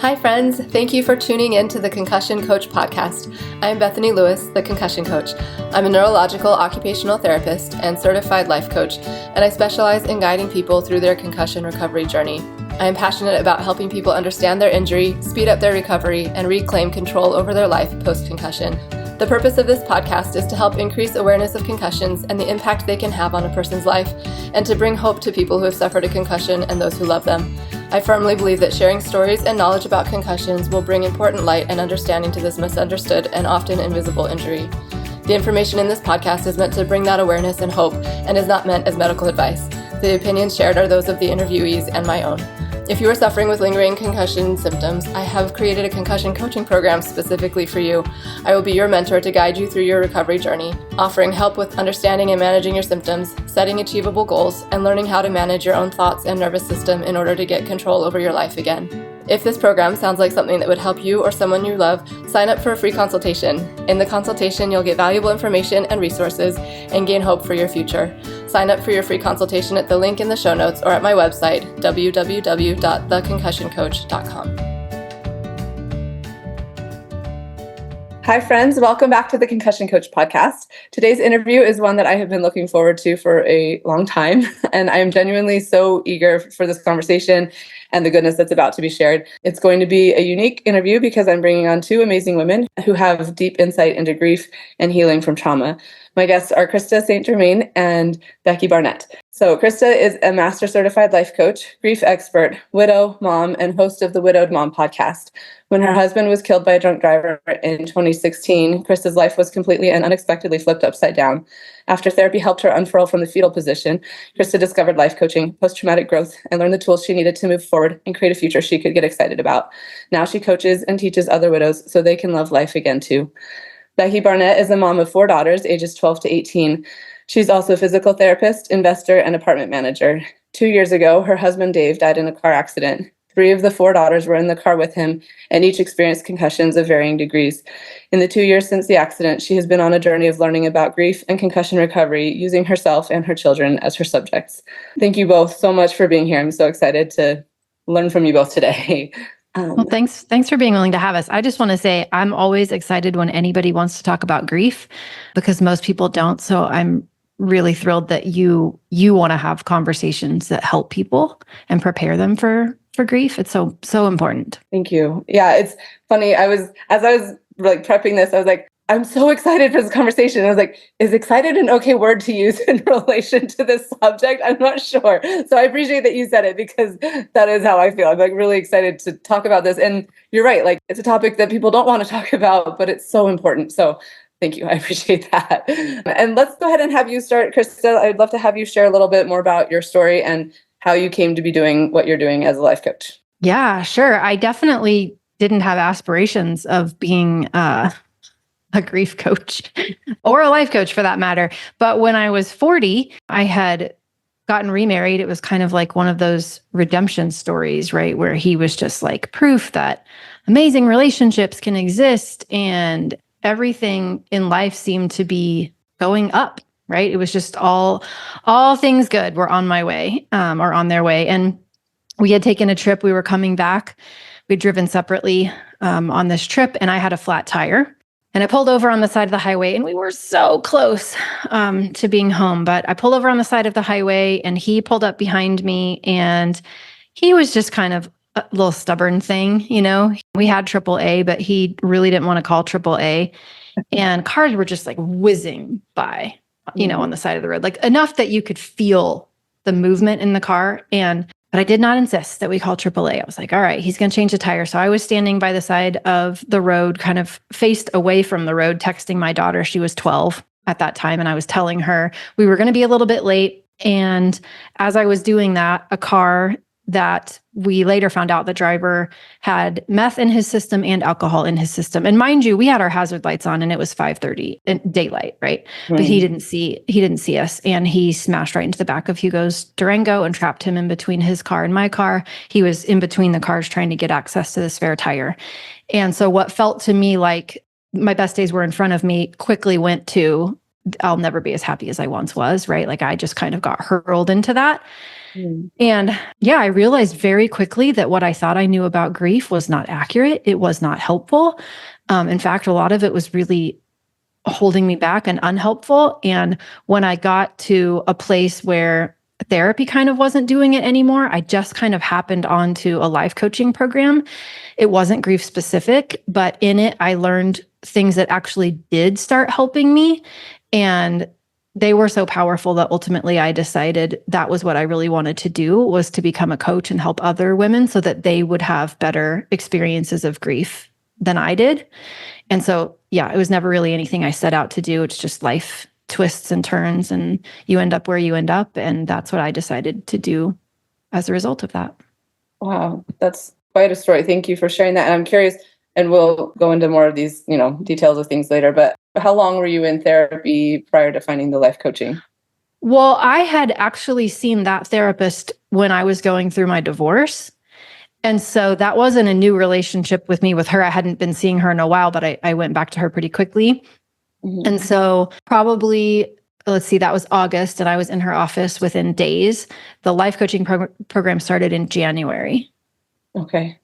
Hi friends, thank you for tuning in to the Concussion Coach podcast. I am Bethany Lewis, the Concussion Coach. I'm a neurological occupational therapist and certified life coach, and I specialize in guiding people through their concussion recovery journey. I am passionate about helping people understand their injury, speed up their recovery, and reclaim control over their life post-concussion. The purpose of this podcast is to help increase awareness of concussions and the impact they can have on a person's life, and to bring hope to people who have suffered a concussion and those who love them. I firmly believe that sharing stories and knowledge about concussions will bring important light and understanding to this misunderstood and often invisible injury. The information in this podcast is meant to bring that awareness and hope and is not meant as medical advice. The opinions shared are those of the interviewees and my own. If you are suffering with lingering concussion symptoms, I have created a concussion coaching program specifically for you. I will be your mentor to guide you through your recovery journey, offering help with understanding and managing your symptoms, setting achievable goals, and learning how to manage your own thoughts and nervous system in order to get control over your life again. If this program sounds like something that would help you or someone you love, sign up for a free consultation. In the consultation, you'll get valuable information and resources and gain hope for your future. Sign up for your free consultation at the link in the show notes or at my website, www.theconcussioncoach.com. Hi, friends. Welcome back to the Concussion Coach podcast. Today's interview is one that I have been looking forward to for a long time, and I am genuinely so eager for this conversation and the goodness that's about to be shared. It's going to be a unique interview because I'm bringing on two amazing women who have deep insight into grief and healing from trauma. My guests are Krista St-Germain and Becky Barnett. So Krista is a master certified life coach, grief expert, widow, mom, and host of the Widowed Mom podcast. When her husband was killed by a drunk driver in 2016, Krista's life was completely and unexpectedly flipped upside down. After therapy helped her unfurl from the fetal position, Krista discovered life coaching, post-traumatic growth, and learned the tools she needed to move forward and create a future she could get excited about. Now she coaches and teaches other widows so they can love life again too. Becky Barnett is a mom of 4 daughters, ages 12 to 18. She's also a physical therapist, investor, and apartment manager. 2 years ago, her husband Dave died in a car accident. 3 of the 4 daughters were in the car with him, and each experienced concussions of varying degrees. In the 2 years since the accident, she has been on a journey of learning about grief and concussion recovery, using herself and her children as her subjects. Thank you both so much for being here. I'm so excited to learn from you both today. Well, thanks for being willing to have us. I just want to say I'm always excited when anybody wants to talk about grief because most people don't. So I'm really thrilled that you want to have conversations that help people and prepare them for grief. It's so important. Thank you. Yeah, it's funny. As I was like prepping this, I was like, I'm so excited for this conversation. I was like, is excited an okay word to use in relation to this subject? I'm not sure. So I appreciate that you said it because that is how I feel. I'm like really excited to talk about this. And you're right. Like it's a topic that people don't want to talk about, but it's so important. So thank you. I appreciate that. And let's go ahead and have you start, Krista. I'd love to have you share a little bit more about your story and how you came to be doing what you're doing as a life coach. Yeah, sure. I definitely didn't have aspirations of being a grief coach or a life coach for that matter. But when I was 40, I had gotten remarried. It was kind of like one of those redemption stories, right? Where he was just like proof that amazing relationships can exist and everything in life seemed to be going up, right? It was just all things good were on my way, or on their way. And we had taken a trip. We were coming back. We'd driven separately on this trip, and I had a flat tire. And I pulled over on the side of the highway, and we were so close to being home. But I pulled over on the side of the highway, and he pulled up behind me, and he was just kind of a little stubborn thing, you know. We had AAA, but he really didn't want to call AAA. And cars were just like whizzing by, you know, on the side of the road, like enough that you could feel the movement in the car. But I did not insist that we call AAA. I was like, all right, he's going to change the tire. So I was standing by the side of the road, kind of faced away from the road, texting my daughter. She was 12 at that time. And I was telling her we were going to be a little bit late. And as I was doing that, a car that we later found out the driver had meth in his system and alcohol in his system. And mind you, we had our hazard lights on and it was 5:30 in daylight, right? But he didn't see us. And he smashed right into the back of Hugo's Durango and trapped him in between his car and my car. He was in between the cars trying to get access to the spare tire. And so what felt to me like my best days were in front of me quickly went to, I'll never be as happy as I once was, right? Like I just kind of got hurled into that. Mm. And yeah, I realized very quickly that what I thought I knew about grief was not accurate. It was not helpful. In fact, a lot of it was really holding me back and unhelpful. And when I got to a place where therapy kind of wasn't doing it anymore, I just kind of happened onto a life coaching program. It wasn't grief specific, but in it, I learned things that actually did start helping me. And they were so powerful that ultimately I decided that was what I really wanted to do, was to become a coach and help other women so that they would have better experiences of grief than I did. And so, yeah, it was never really anything I set out to do. It's just life twists and turns, and you end up where you end up. And that's what I decided to do as a result of that. Wow, that's quite a story. Thank you for sharing that. And I'm curious, and we'll go into more of these, details of things later, but how long were you in therapy prior to finding the life coaching? Well, I had actually seen that therapist when I was going through my divorce. And so that wasn't a new relationship with me with her. I hadn't been seeing her in a while, but I went back to her pretty quickly. Mm-hmm. And so probably, let's see, that was August, and I was in her office within days. The life coaching program started in January. Okay.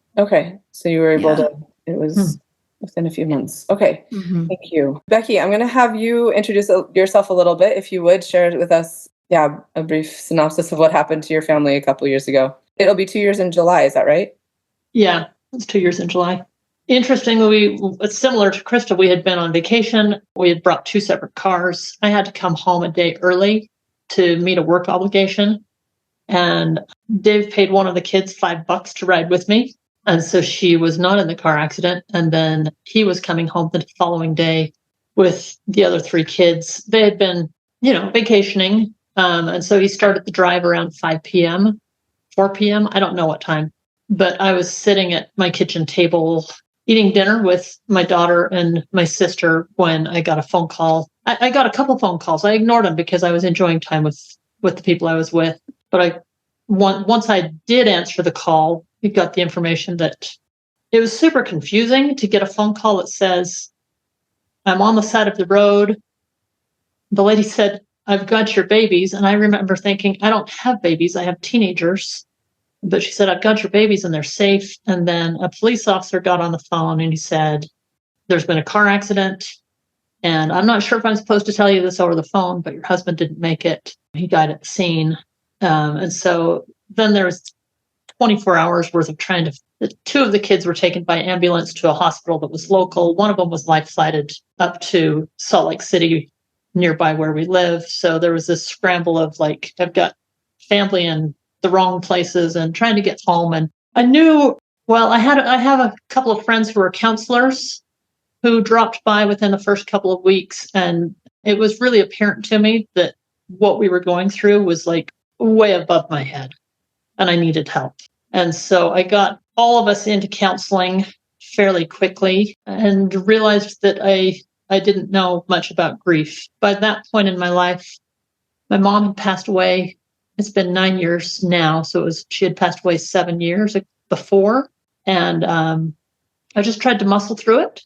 So you were able to, it was within a few months. Okay. Mm-hmm. Thank you. Becky, I'm going to have you introduce yourself a little bit. If you would share with us, a brief synopsis of what happened to your family a couple of years ago. It'll be 2 years in July. Is that right? Yeah, it's 2 years in July. Interestingly, it's similar to Krista. We had been on vacation. We had brought 2 separate cars. I had to come home a day early to meet a work obligation. And Dave paid one of the kids $5 to ride with me. And so she was not in the car accident. And then he was coming home the following day with the other 3 kids. They had been, vacationing. And so he started the drive around 5 p.m., 4 p.m. I don't know what time. But I was sitting at my kitchen table eating dinner with my daughter and my sister when I got a phone call. I got a couple phone calls. I ignored them because I was enjoying time with the people I was with. But once I did answer the call, we got the information that it was super confusing to get a phone call that says, "I'm on the side of the road." The lady said, "I've got your babies." And I remember thinking, I don't have babies. I have teenagers. But she said, "I've got your babies and they're safe." And then a police officer got on the phone and he said, "There's been a car accident. And I'm not sure if I'm supposed to tell you this over the phone, but your husband didn't make it. He died at the scene." And so then there was 24 hours worth of trying to, 2 of the kids were taken by ambulance to a hospital that was local. One of them was life flighted up to Salt Lake City, nearby where we live. So there was this scramble of I've got family in the wrong places and trying to get home. And I knew, I have a couple of friends who are counselors who dropped by within the first couple of weeks. And it was really apparent to me that what we were going through was way above my head and I needed help. And so I got all of us into counseling fairly quickly and realized that I didn't know much about grief. By that point in my life, my mom had passed away. It's been 9 years now. So she had passed away 7 years before. And I just tried to muscle through it.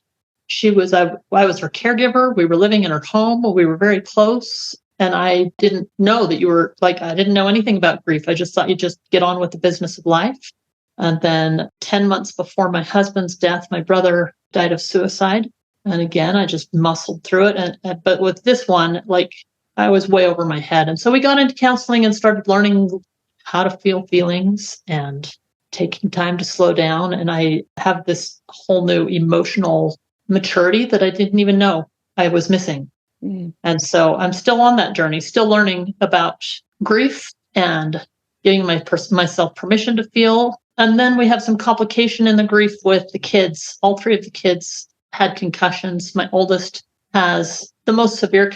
I was her caregiver. We were living in her home. We were very close. And I didn't know that I didn't know anything about grief. I just thought you'd just get on with the business of life. And then 10 months before my husband's death, my brother died of suicide. And again, I just muscled through it. But with this one, I was way over my head. And so we got into counseling and started learning how to feel feelings and taking time to slow down. And I have this whole new emotional maturity that I didn't even know I was missing. Mm. And so I'm still on that journey, still learning about grief and giving myself permission to feel. And then we have some complication in the grief with the kids. All 3 of the kids had concussions. My oldest has the most severe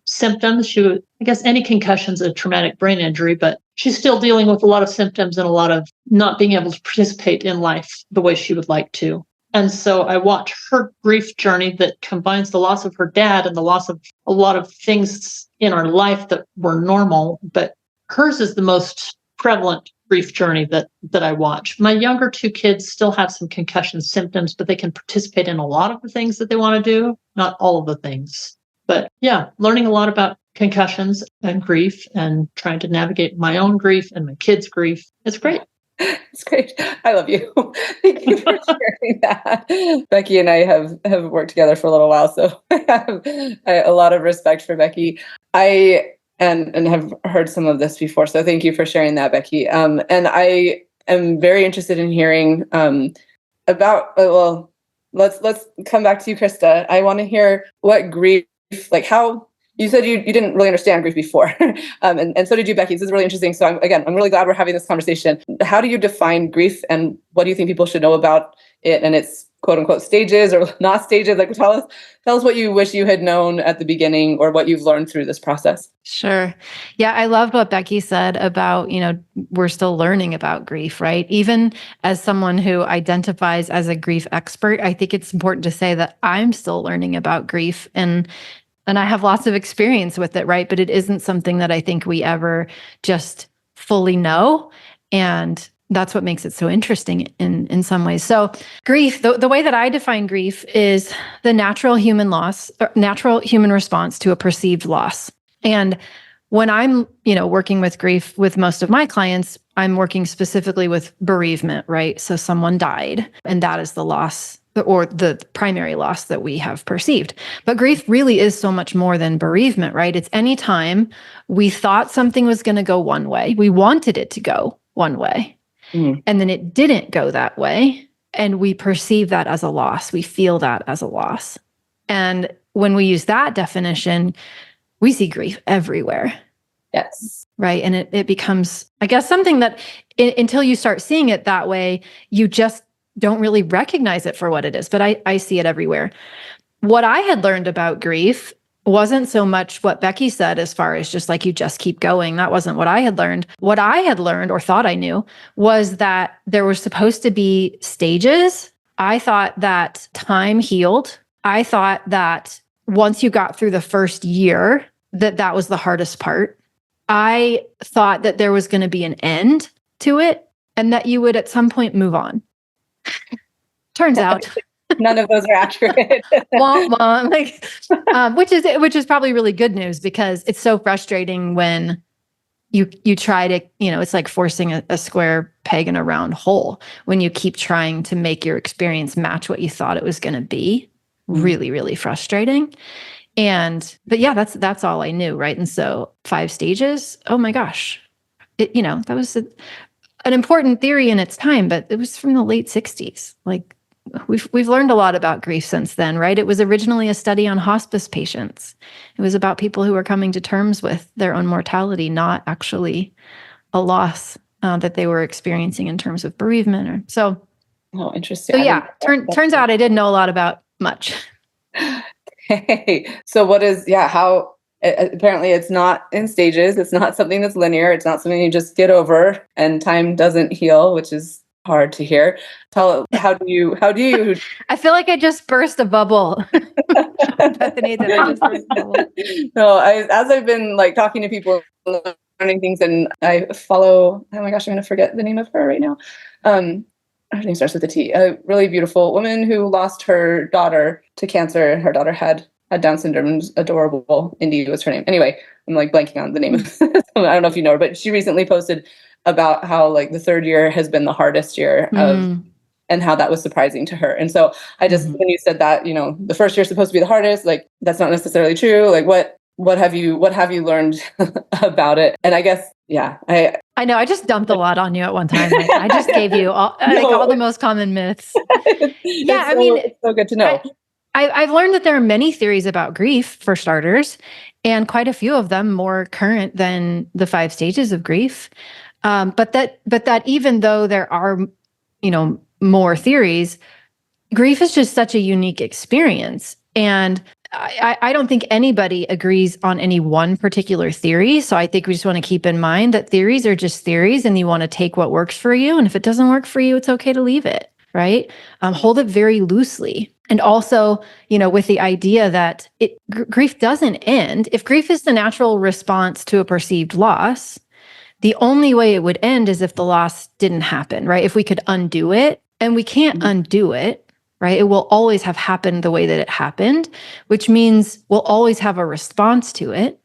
symptoms. I guess any concussion is a traumatic brain injury, but she's still dealing with a lot of symptoms and a lot of not being able to participate in life the way she would like to. And so I watch her grief journey that combines the loss of her dad and the loss of a lot of things in our life that were normal, but hers is the most prevalent grief journey that I watch. My younger 2 kids still have some concussion symptoms, but they can participate in a lot of the things that they want to do, not all of the things. But yeah, learning a lot about concussions and grief and trying to navigate my own grief and my kids' grief. It's great. It's great. I love you. Thank you for sharing that. Becky and I have worked together for a little while, so I have a lot of respect for Becky. And have heard some of this before, so thank you for sharing that, Becky. And I am very interested in hearing about. Well, let's come back to you, Krista. I want to hear what grief, like how. You said you didn't really understand grief before, and so did you, Becky. This is really interesting. So I'm really glad we're having this conversation. How do you define grief, and what do you think people should know about it and its quote unquote stages or not stages? Like tell us what you wish you had known at the beginning or what you've learned through this process. Sure. Yeah, I loved what Becky said about, we're still learning about grief, right? Even as someone who identifies as a grief expert, I think it's important to say that I'm still learning about grief and I have lots of experience with it, right? But it isn't something that I think we ever just fully know. And that's what makes it so interesting in some ways. So grief, the way that I define grief is the natural human response to a perceived loss. And when I'm, working with grief with most of my clients, I'm working specifically with bereavement, right? So someone died, and that is the loss or the primary loss that we have perceived. But grief really is so much more than bereavement, right? It's any time we thought something was going to go one way, we wanted it to go one way, and then it didn't go that way, and we perceive that as a loss. We feel that as a loss. And when we use that definition, we see grief everywhere. Yes. Right. And it becomes, I guess, something that until you start seeing it that way, you just don't really recognize it for what it is. But I see it everywhere. What I had learned about grief wasn't so much what Becky said as far as just like you just keep going. That wasn't what I had learned. What I had learned or thought I knew was that there were supposed to be stages. I thought that time healed. I thought that once you got through the first year, that was the hardest part. I thought that there was going to be an end to it and that you would at some point move on. Turns out none of those are accurate. Which is probably really good news, because it's so frustrating when you try to, it's like forcing a square peg in a round hole when you keep trying to make your experience match what you thought it was going to be. Really, really frustrating. But yeah, that's all I knew, right? And so 5 stages, oh my gosh, that was an important theory in its time, but it was from the late 60s. Like we've learned a lot about grief since then, right? It was originally a study on hospice patients. It was about people who were coming to terms with their own mortality, not actually a loss that they were experiencing in terms of bereavement. Oh, interesting. So yeah, turns out I didn't know a lot about much. Hey, so what is, how, apparently it's not in stages. It's not something that's linear. It's not something you just get over, and time doesn't heal, which is hard to hear. How do you? I feel like I just burst a bubble. Bethany, did I just burst a bubble? No, as I've been like talking to people, learning things, and I follow, oh my gosh, I'm going to forget the name of her right now. Her name starts with a T. A really beautiful woman who lost her daughter to cancer. Her daughter had Down syndrome and was adorable. Indy was her name. Anyway, I'm like blanking on the name of I don't know if you know her, but she recently posted about how like the 3rd year has been the hardest year of, and how that was surprising to her. And so I just, when you said that, the first year is supposed to be the hardest, like that's not necessarily true. Like what have you learned about it? And I guess, I know I just dumped a lot on you at one time. Like, I just gave you all the most common myths. It's so good to know. I've learned that there are many theories about grief, for starters, and quite a few of them more current than the 5 stages of grief. But that even though there are, more theories, grief is just such a unique experience. And I don't think anybody agrees on any one particular theory. So I think we just want to keep in mind that theories are just theories, and you want to take what works for you. And if it doesn't work for you, it's okay to leave it, right? Hold it very loosely. And also, with the idea that grief doesn't end. If grief is the natural response to a perceived loss, the only way it would end is if the loss didn't happen, right? If we could undo it, and we can't undo it. right? It will always have happened the way that it happened, which means we'll always have a response to it.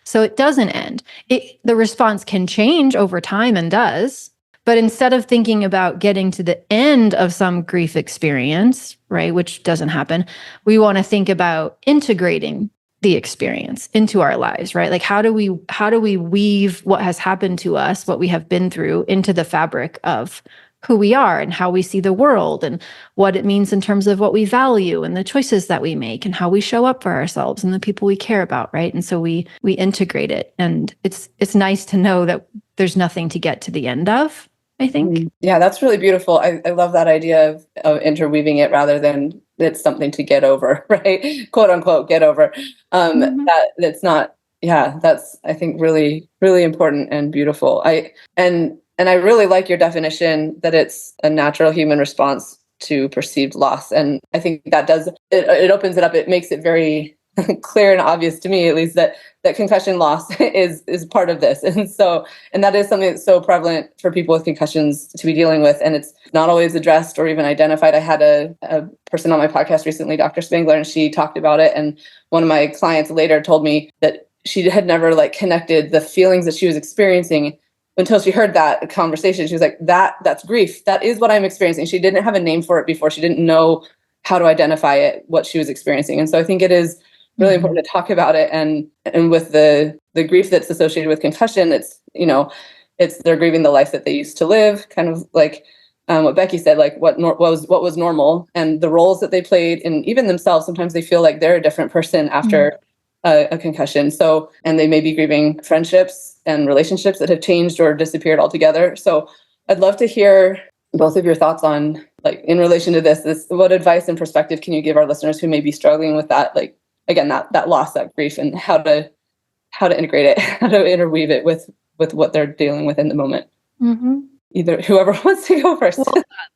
So it doesn't end. The response can change over time and does. But instead of thinking about getting to the end of some grief experience, right, which doesn't happen, we want to think about integrating the experience into our lives, right? Like how do we weave what has happened to us, what we have been through, into the fabric of who we are and how we see the world and what it means in terms of what we value and the choices that we make and how we show up for ourselves and the people we care about, right? And so we integrate it. And it's nice to know that there's nothing to get to the end of, I think. Yeah, that's really beautiful. I love that idea of interweaving it rather than it's something to get over, right? Quote unquote, get over. That it's not, yeah, that's, I think, really, really important and beautiful. And I really like your definition that it's a natural human response to perceived loss. And I think that it opens it up. It makes it very clear and obvious to me, at least, that concussion loss is part of this. And that is something that's so prevalent for people with concussions to be dealing with. And it's not always addressed or even identified. I had a person on my podcast recently, Dr. Spangler, and she talked about it. And one of my clients later told me that she had never connected the feelings that she was experiencing until she heard that conversation. She was like, that's grief. That is what I'm experiencing. She didn't have a name for it before. She didn't know how to identify it, what she was experiencing. And so I think it is really important to talk about it. And with the grief that's associated with concussion, it's they're grieving the life that they used to live, kind of like what Becky said, like what was normal and the roles that they played, and even themselves. Sometimes they feel like they're a different person after a concussion. So, and they may be grieving friendships and relationships that have changed or disappeared altogether. So I'd love to hear both of your thoughts on, in relation to this, what advice and perspective can you give our listeners who may be struggling with that, again, that loss, that grief, and how to integrate it, how to interweave it with what they're dealing with in the moment. Either whoever wants to go first.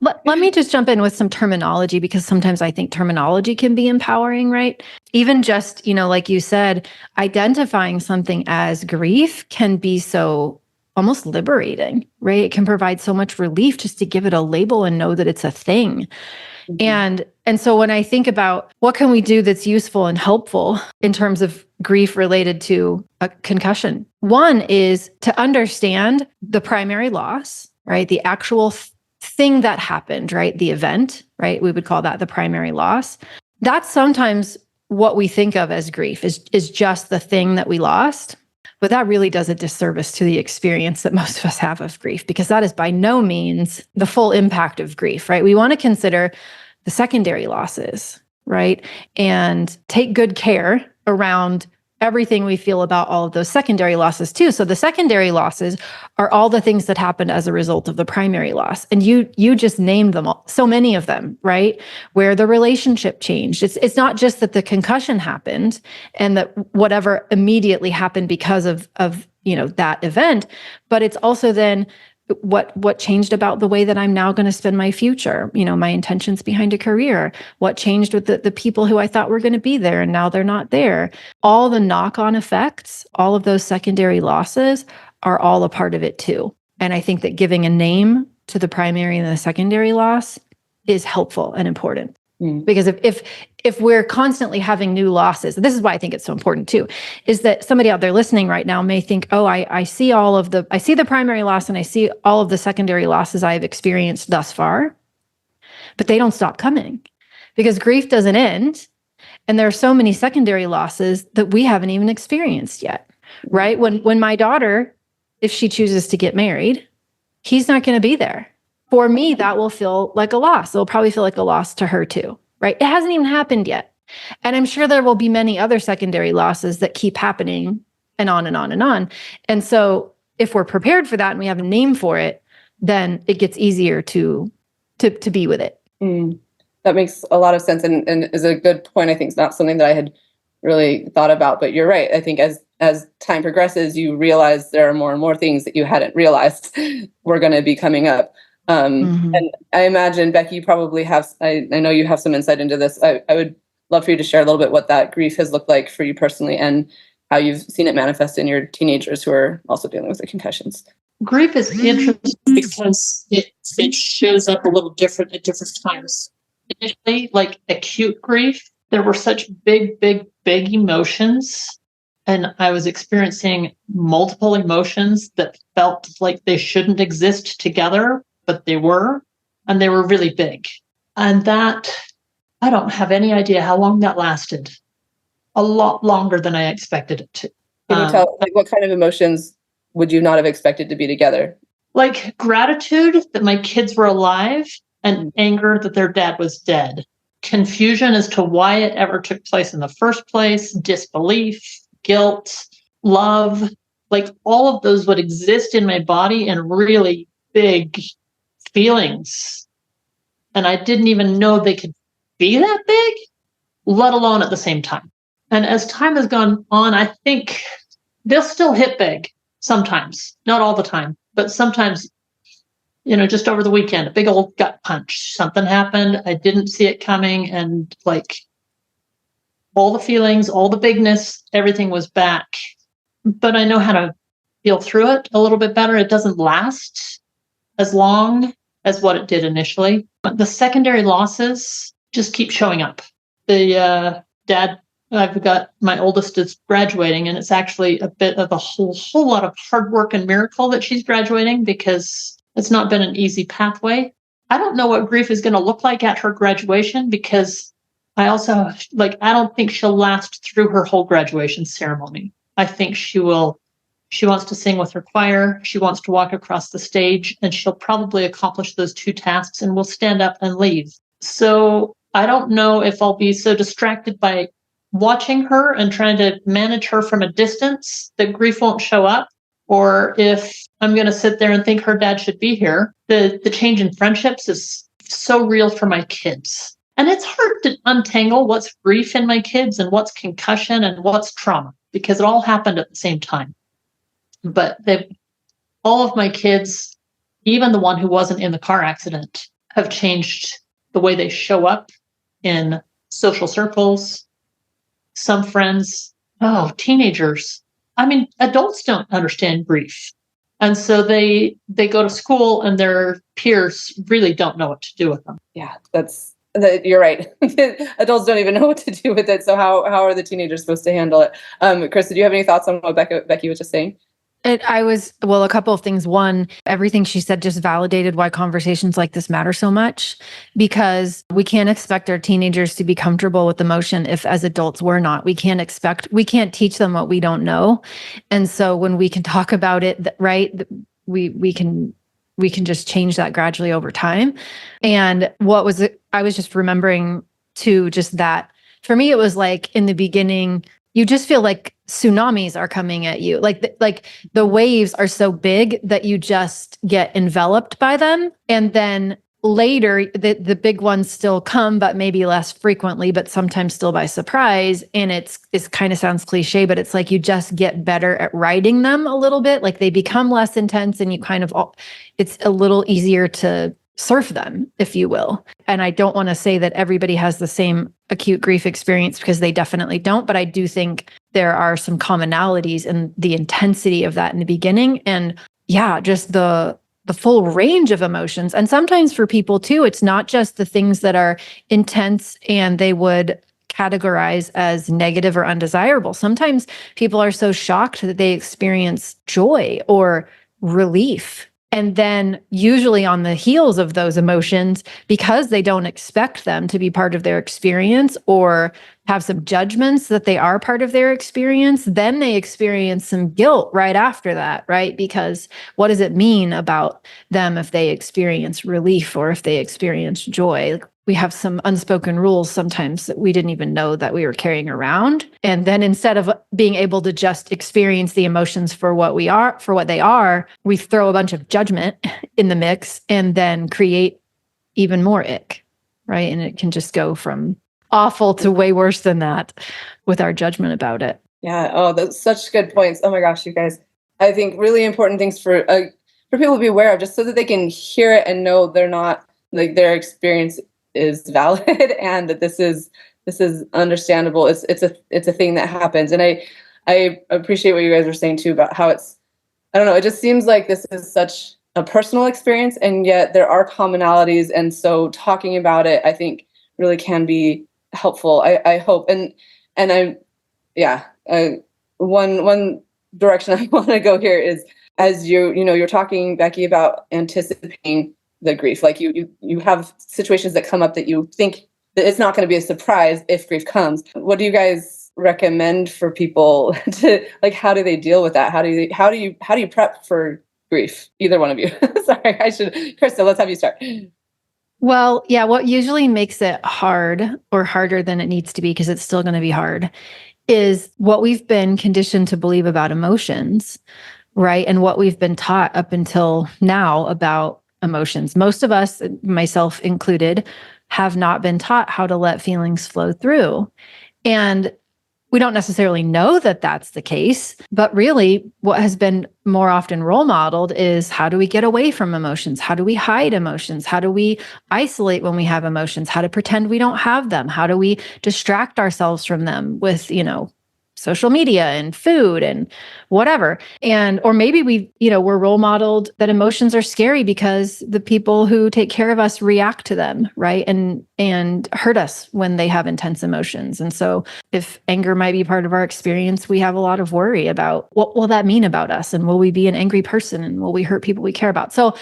Well, let me just jump in with some terminology, because sometimes I think terminology can be empowering, right? Even just, like you said, identifying something as grief can be so almost liberating, right? It can provide so much relief just to give it a label and know that it's a thing. And so when I think about what can we do that's useful and helpful in terms of grief related to a concussion, one is to understand the primary loss, right? The actual thing that happened, right? The event, right? We would call that the primary loss. That's sometimes what we think of as grief is just the thing that we lost. But that really does a disservice to the experience that most of us have of grief, because that is by no means the full impact of grief, right? We want to consider the secondary losses, right? And take good care around everything we feel about all of those secondary losses too. So the secondary losses are all the things that happened as a result of the primary loss. And you just named them all, so many of them, right? Where the relationship changed. It's not just that the concussion happened and that whatever immediately happened because of that event, but it's also then what changed about the way that I'm now going to spend my future, my intentions behind a career, what changed with the people who I thought were going to be there and now they're not there. All the knock-on effects, all of those secondary losses are all a part of it too. And I think that giving a name to the primary and the secondary loss is helpful and important. Because if we're constantly having new losses, this is why I think it's so important too, is that somebody out there listening right now may think, oh, I see the primary loss and I see all of the secondary losses I've experienced thus far, but they don't stop coming because grief doesn't end. And there are so many secondary losses that we haven't even experienced yet, right? When my daughter, if she chooses to get married, he's not going to be there. For me, that will feel like a loss. It'll probably feel like a loss to her too, right? It hasn't even happened yet. And I'm sure there will be many other secondary losses that keep happening and on and on and on. And so if we're prepared for that and we have a name for it, then it gets easier to be with it. That makes a lot of sense and is a good point. I think it's not something that I had really thought about, but you're right. I think as time progresses, you realize there are more and more things that you hadn't realized were going to be coming up. And I imagine, Becky, you probably have, I know you have some insight into this. I would love for you to share a little bit what that grief has looked like for you personally and how you've seen it manifest in your teenagers who are also dealing with the concussions. Grief is interesting because it shows up a little different at different times. initially, like acute grief. There were such big, big, big emotions. And I was experiencing multiple emotions that felt like they shouldn't exist together, but they were. And they were really big. And that, I don't have any idea how long that lasted. A lot longer than I expected it to. Can you tell, like, what kind of emotions would you not have expected to be together? Like gratitude that my kids were alive and anger that their dad was dead. Confusion as to why it ever took place in the first place, disbelief, guilt, love, like all of those would exist in my body in really big feelings. And I didn't even know they could be that big, let alone at the same time. And as time has gone on, I think they'll still hit big sometimes, not all the time, but sometimes, just over the weekend, a big old gut punch. Something happened. I didn't see it coming. And like all the feelings, all the bigness, everything was back. But I know how to feel through it a little bit better. It doesn't last as long as what it did initially. But the secondary losses just keep showing up. The dad, I've got my oldest is graduating, and it's actually a bit of a whole lot of hard work and miracle that she's graduating because it's not been an easy pathway. I don't know what grief is going to look like at her graduation because I don't think she'll last through her whole graduation ceremony. I think she wants to sing with her choir. She wants to walk across the stage, and she'll probably accomplish those two tasks and will stand up and leave. So I don't know if I'll be so distracted by watching her and trying to manage her from a distance that grief won't show up, or if I'm going to sit there and think her dad should be here. The change in friendships is so real for my kids. And it's hard to untangle what's grief in my kids and what's concussion and what's trauma, because it all happened at the same time. But all of my kids, even the one who wasn't in the car accident, have changed the way they show up in social circles. Some friends, teenagers. I mean, adults don't understand grief. And so they go to school and their peers really don't know what to do with them. Yeah, you're right. Adults don't even know what to do with it. So how are the teenagers supposed to handle it? Krista, do you have any thoughts on what Becky was just saying? A couple of things. One, everything she said just validated why conversations like this matter so much, because we can't expect our teenagers to be comfortable with emotion if as adults we're not. We can't teach them what we don't know. And so when we can talk about it, right, we can just change that gradually over time. And I was just remembering too, just that for me, it was like in the beginning, you just feel like tsunamis are coming at you. Like the waves are so big that you just get enveloped by them. And then later, the big ones still come, but maybe less frequently, but sometimes still by surprise. And it kind of sounds cliche, but it's like you just get better at riding them a little bit. Like they become less intense and it's a little easier to surf them, if you will. And I don't want to say that everybody has the same acute grief experience because they definitely don't, but I do think there are some commonalities in the intensity of that in the beginning. And yeah, just the full range of emotions. And sometimes for people too, it's not just the things that are intense and they would categorize as negative or undesirable. Sometimes people are so shocked that they experience joy or relief. And then usually on the heels of those emotions, because they don't expect them to be part of their experience or have some judgments that they are part of their experience, then they experience some guilt right after that, right? Because what does it mean about them if they experience relief or if they experience joy? We have some unspoken rules sometimes that we didn't even know that we were carrying around. And then instead of being able to just experience the emotions for what they are, we throw a bunch of judgment in the mix and then create even more ick, right? And it can just go from awful to way worse than that with our judgment about it. Yeah. Oh, that's such good points. Oh my gosh, you guys. I think really important things for people to be aware of, just so that they can hear it and know they're not, like, their experience is valid and that this is understandable. It's a thing that happens. And I appreciate what you guys are saying too about how I don't know, it just seems like this is such a personal experience and yet there are commonalities. And so talking about it, I think, really can be helpful. I hope. And one direction I want to go here is, as you're talking, Becky, about anticipating the grief. Like you have situations that come up that you think that it's not going to be a surprise if grief comes. What do you guys recommend for people to, like, how do they deal with that? How do you prep for grief? Either one of you. Sorry, Krista, let's have you start. Well, yeah, what usually makes it hard, or harder than it needs to be, because it's still going to be hard, is what we've been conditioned to believe about emotions, right? And what we've been taught up until now about emotions. Most of us, myself included, have not been taught how to let feelings flow through. And we don't necessarily know that that's the case, but really what has been more often role modeled is, how do we get away from emotions? How do we hide emotions? How do we isolate when we have emotions? How to pretend we don't have them? How do we distract ourselves from them with, social media and food and whatever? Or maybe we're role modeled that emotions are scary because the people who take care of us react to them, right? And hurt us when they have intense emotions. And so if anger might be part of our experience, we have a lot of worry about, what will that mean about us? And will we be an angry person? And will we hurt people we care about? So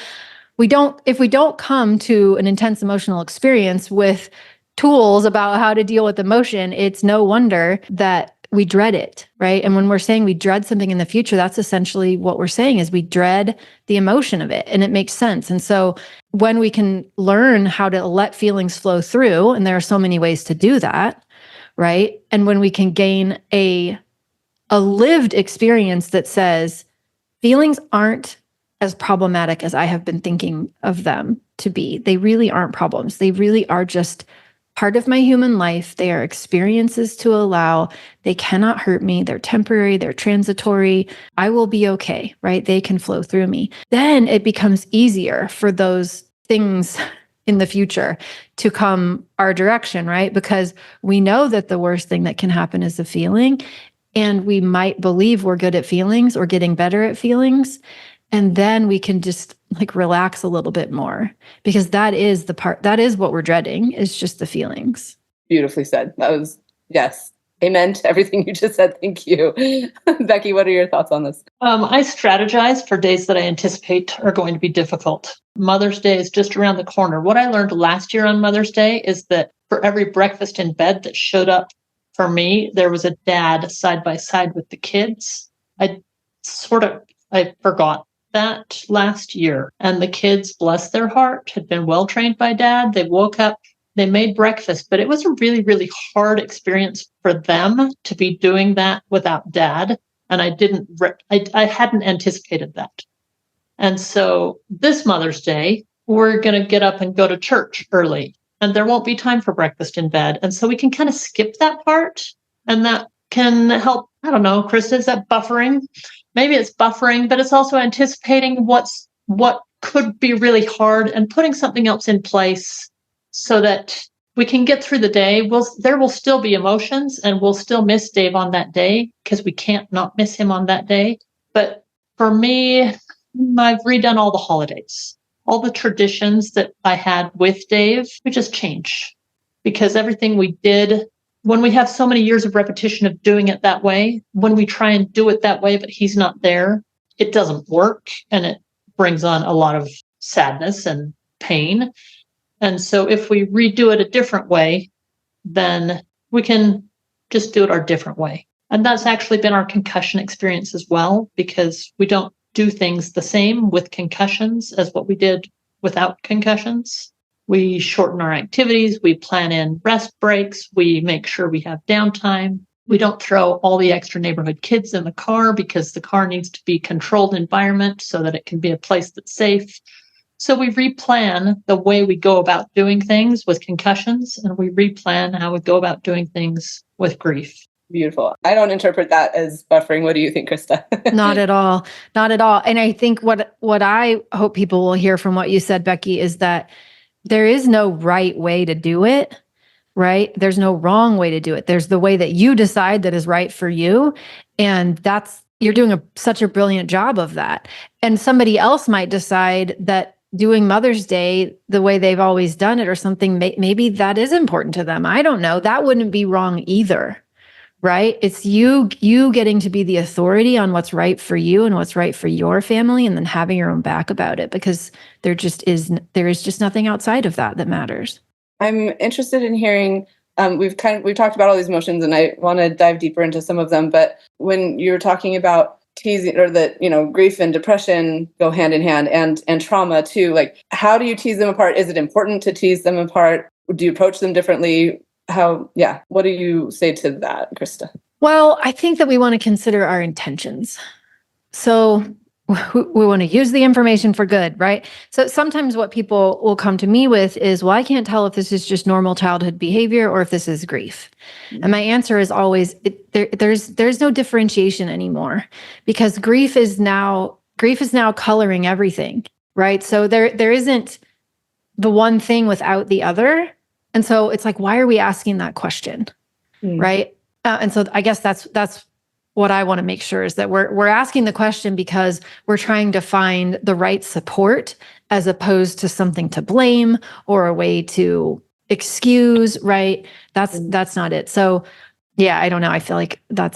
if we don't come to an intense emotional experience with tools about how to deal with emotion, it's no wonder that we dread it, right? And when we're saying we dread something in the future, that's essentially what we're saying, is we dread the emotion of it. And it makes sense. And so when we can learn how to let feelings flow through, and there are so many ways to do that, right? And when we can gain a lived experience that says, feelings aren't as problematic as I have been thinking of them to be. They really aren't problems. They really are just part of my human life. They are experiences to allow. They cannot hurt me. They're temporary. They're transitory. I will be okay, right? They can flow through me. Then it becomes easier for those things in the future to come our direction, right? Because we know that the worst thing that can happen is a feeling. And we might believe we're good at feelings or getting better at feelings. And then we can just relax a little bit more, because that is what we're dreading, is just the feelings. Beautifully said. That was, yes. Amen to everything you just said. Thank you. Becky, what are your thoughts on this? I strategize for days that I anticipate are going to be difficult. Mother's Day is just around the corner. What I learned last year on Mother's Day is that for every breakfast in bed that showed up for me, there was a dad side by side with the kids. I forgot that last year. And the kids, bless their heart, had been well trained by dad. They woke up, they made breakfast, but it was a really, really hard experience for them to be doing that without dad. And I hadn't anticipated that. And so this Mother's Day, we're going to get up and go to church early, and there won't be time for breakfast in bed. And so we can kind of skip that part, and that can help. I don't know, Krista, is that buffering? Maybe it's buffering, but it's also anticipating what could be really hard and putting something else in place so that we can get through the day. There will still be emotions, and we'll still miss Dave on that day, because we can't not miss him on that day. But for me, I've redone all the holidays. All the traditions that I had with Dave, we just change, because everything we did, when we have so many years of repetition of doing it that way, when we try and do it that way, but he's not there, it doesn't work, and it brings on a lot of sadness and pain. And so if we redo it a different way, then we can just do it our different way. And that's actually been our concussion experience as well, because we don't do things the same with concussions as what we did without concussions. We shorten our activities. We plan in rest breaks. We make sure we have downtime. We don't throw all the extra neighborhood kids in the car, because the car needs to be a controlled environment so that it can be a place that's safe. So we replan the way we go about doing things with concussions, and we replan how we go about doing things with grief. Beautiful. I don't interpret that as buffering. What do you think, Krista? Not at all. Not at all. And I think what I hope people will hear from what you said, Becky, is that there is no right way to do it, right? There's no wrong way to do it. There's the way that you decide that is right for you. And you're doing such a brilliant job of that. And somebody else might decide that doing Mother's Day the way they've always done it or something, maybe that is important to them. I don't know. That wouldn't be wrong either, right? It's you getting to be the authority on what's right for you and what's right for your family, and then having your own back about it, because there is just nothing outside of that matters. I'm interested in hearing, we've talked about all these emotions, and I want to dive deeper into some of them. But when you're talking about teasing, or that, grief and depression go hand in hand, and trauma too, like, how do you tease them apart? Is it important to tease them apart? Do you approach them differently? What do you say to that, Krista? Well, I think that we want to consider our intentions. So we want to use the information for good, right? So sometimes what people will come to me with is, well, I can't tell if this is just normal childhood behavior or if this is grief. Mm-hmm. And my answer is always, there's no differentiation anymore, because grief is now coloring everything, right? So there isn't the one thing without the other. And so it's like, why are we asking that question, right? And so I guess that's what I want to make sure is that we're asking the question because we're trying to find the right support, as opposed to something to blame or a way to excuse, right? That's not it. So yeah, I don't know. I feel like I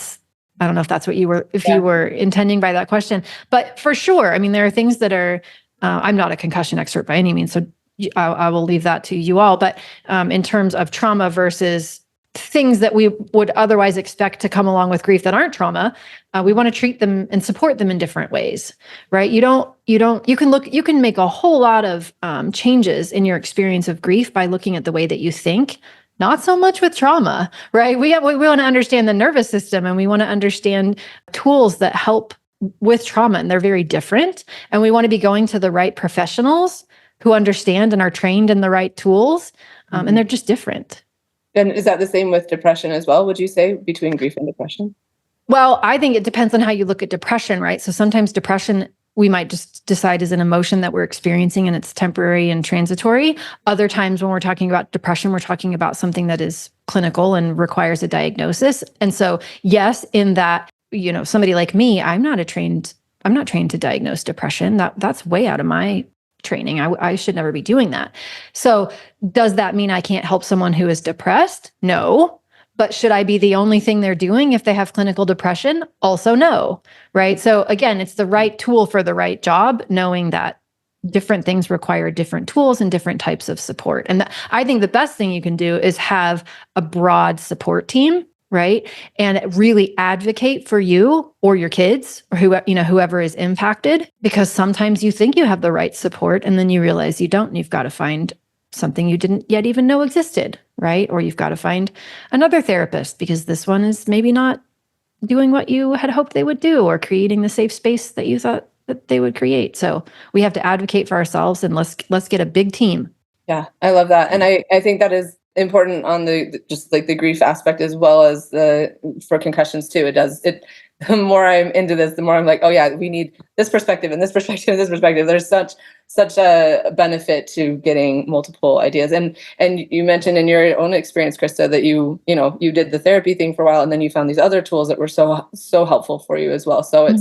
don't know if that's what you were intending by that question, but for sure. I mean, there are things that are, I'm not a concussion expert by any means, so I will leave that to you all. But in terms of trauma versus things that we would otherwise expect to come along with grief that aren't trauma, we want to treat them and support them in different ways, right? You can make a whole lot of changes in your experience of grief by looking at the way that you think. Not so much with trauma, right? We want to understand the nervous system, and we want to understand tools that help with trauma, and they're very different. And we want to be going to the right professionals who understand and are trained in the right tools, and they're just different. And is that the same with depression as well, would you say, between grief and depression? Well, I think it depends on how you look at depression, right? So sometimes depression, we might just decide is an emotion that we're experiencing and it's temporary and transitory. Other times when we're talking about depression, we're talking about something that is clinical and requires a diagnosis. And so, yes, in that, somebody like me, I'm not trained to diagnose depression. That's way out of my training. I should never be doing that. So does that mean I can't help someone who is depressed? No. But should I be the only thing they're doing if they have clinical depression? Also no, right? So again, it's the right tool for the right job, knowing that different things require different tools and different types of support. And I think the best thing you can do is have a broad support team, right? And really advocate for you or your kids or whoever is impacted, because sometimes you think you have the right support and then you realize you don't, and you've got to find something you didn't yet even know existed, right? Or you've got to find another therapist because this one is maybe not doing what you had hoped they would do, or creating the safe space that you thought that they would create. So we have to advocate for ourselves, and let's get a big team. Yeah, I love that. And I think that is important on just like the grief aspect, as well as for concussions too. The more I'm into this, the more I'm like, oh yeah, we need this perspective and this perspective and this perspective. There's such a benefit to getting multiple ideas. And you mentioned in your own experience, Krista, that you did the therapy thing for a while, and then you found these other tools that were so helpful for you as well. So I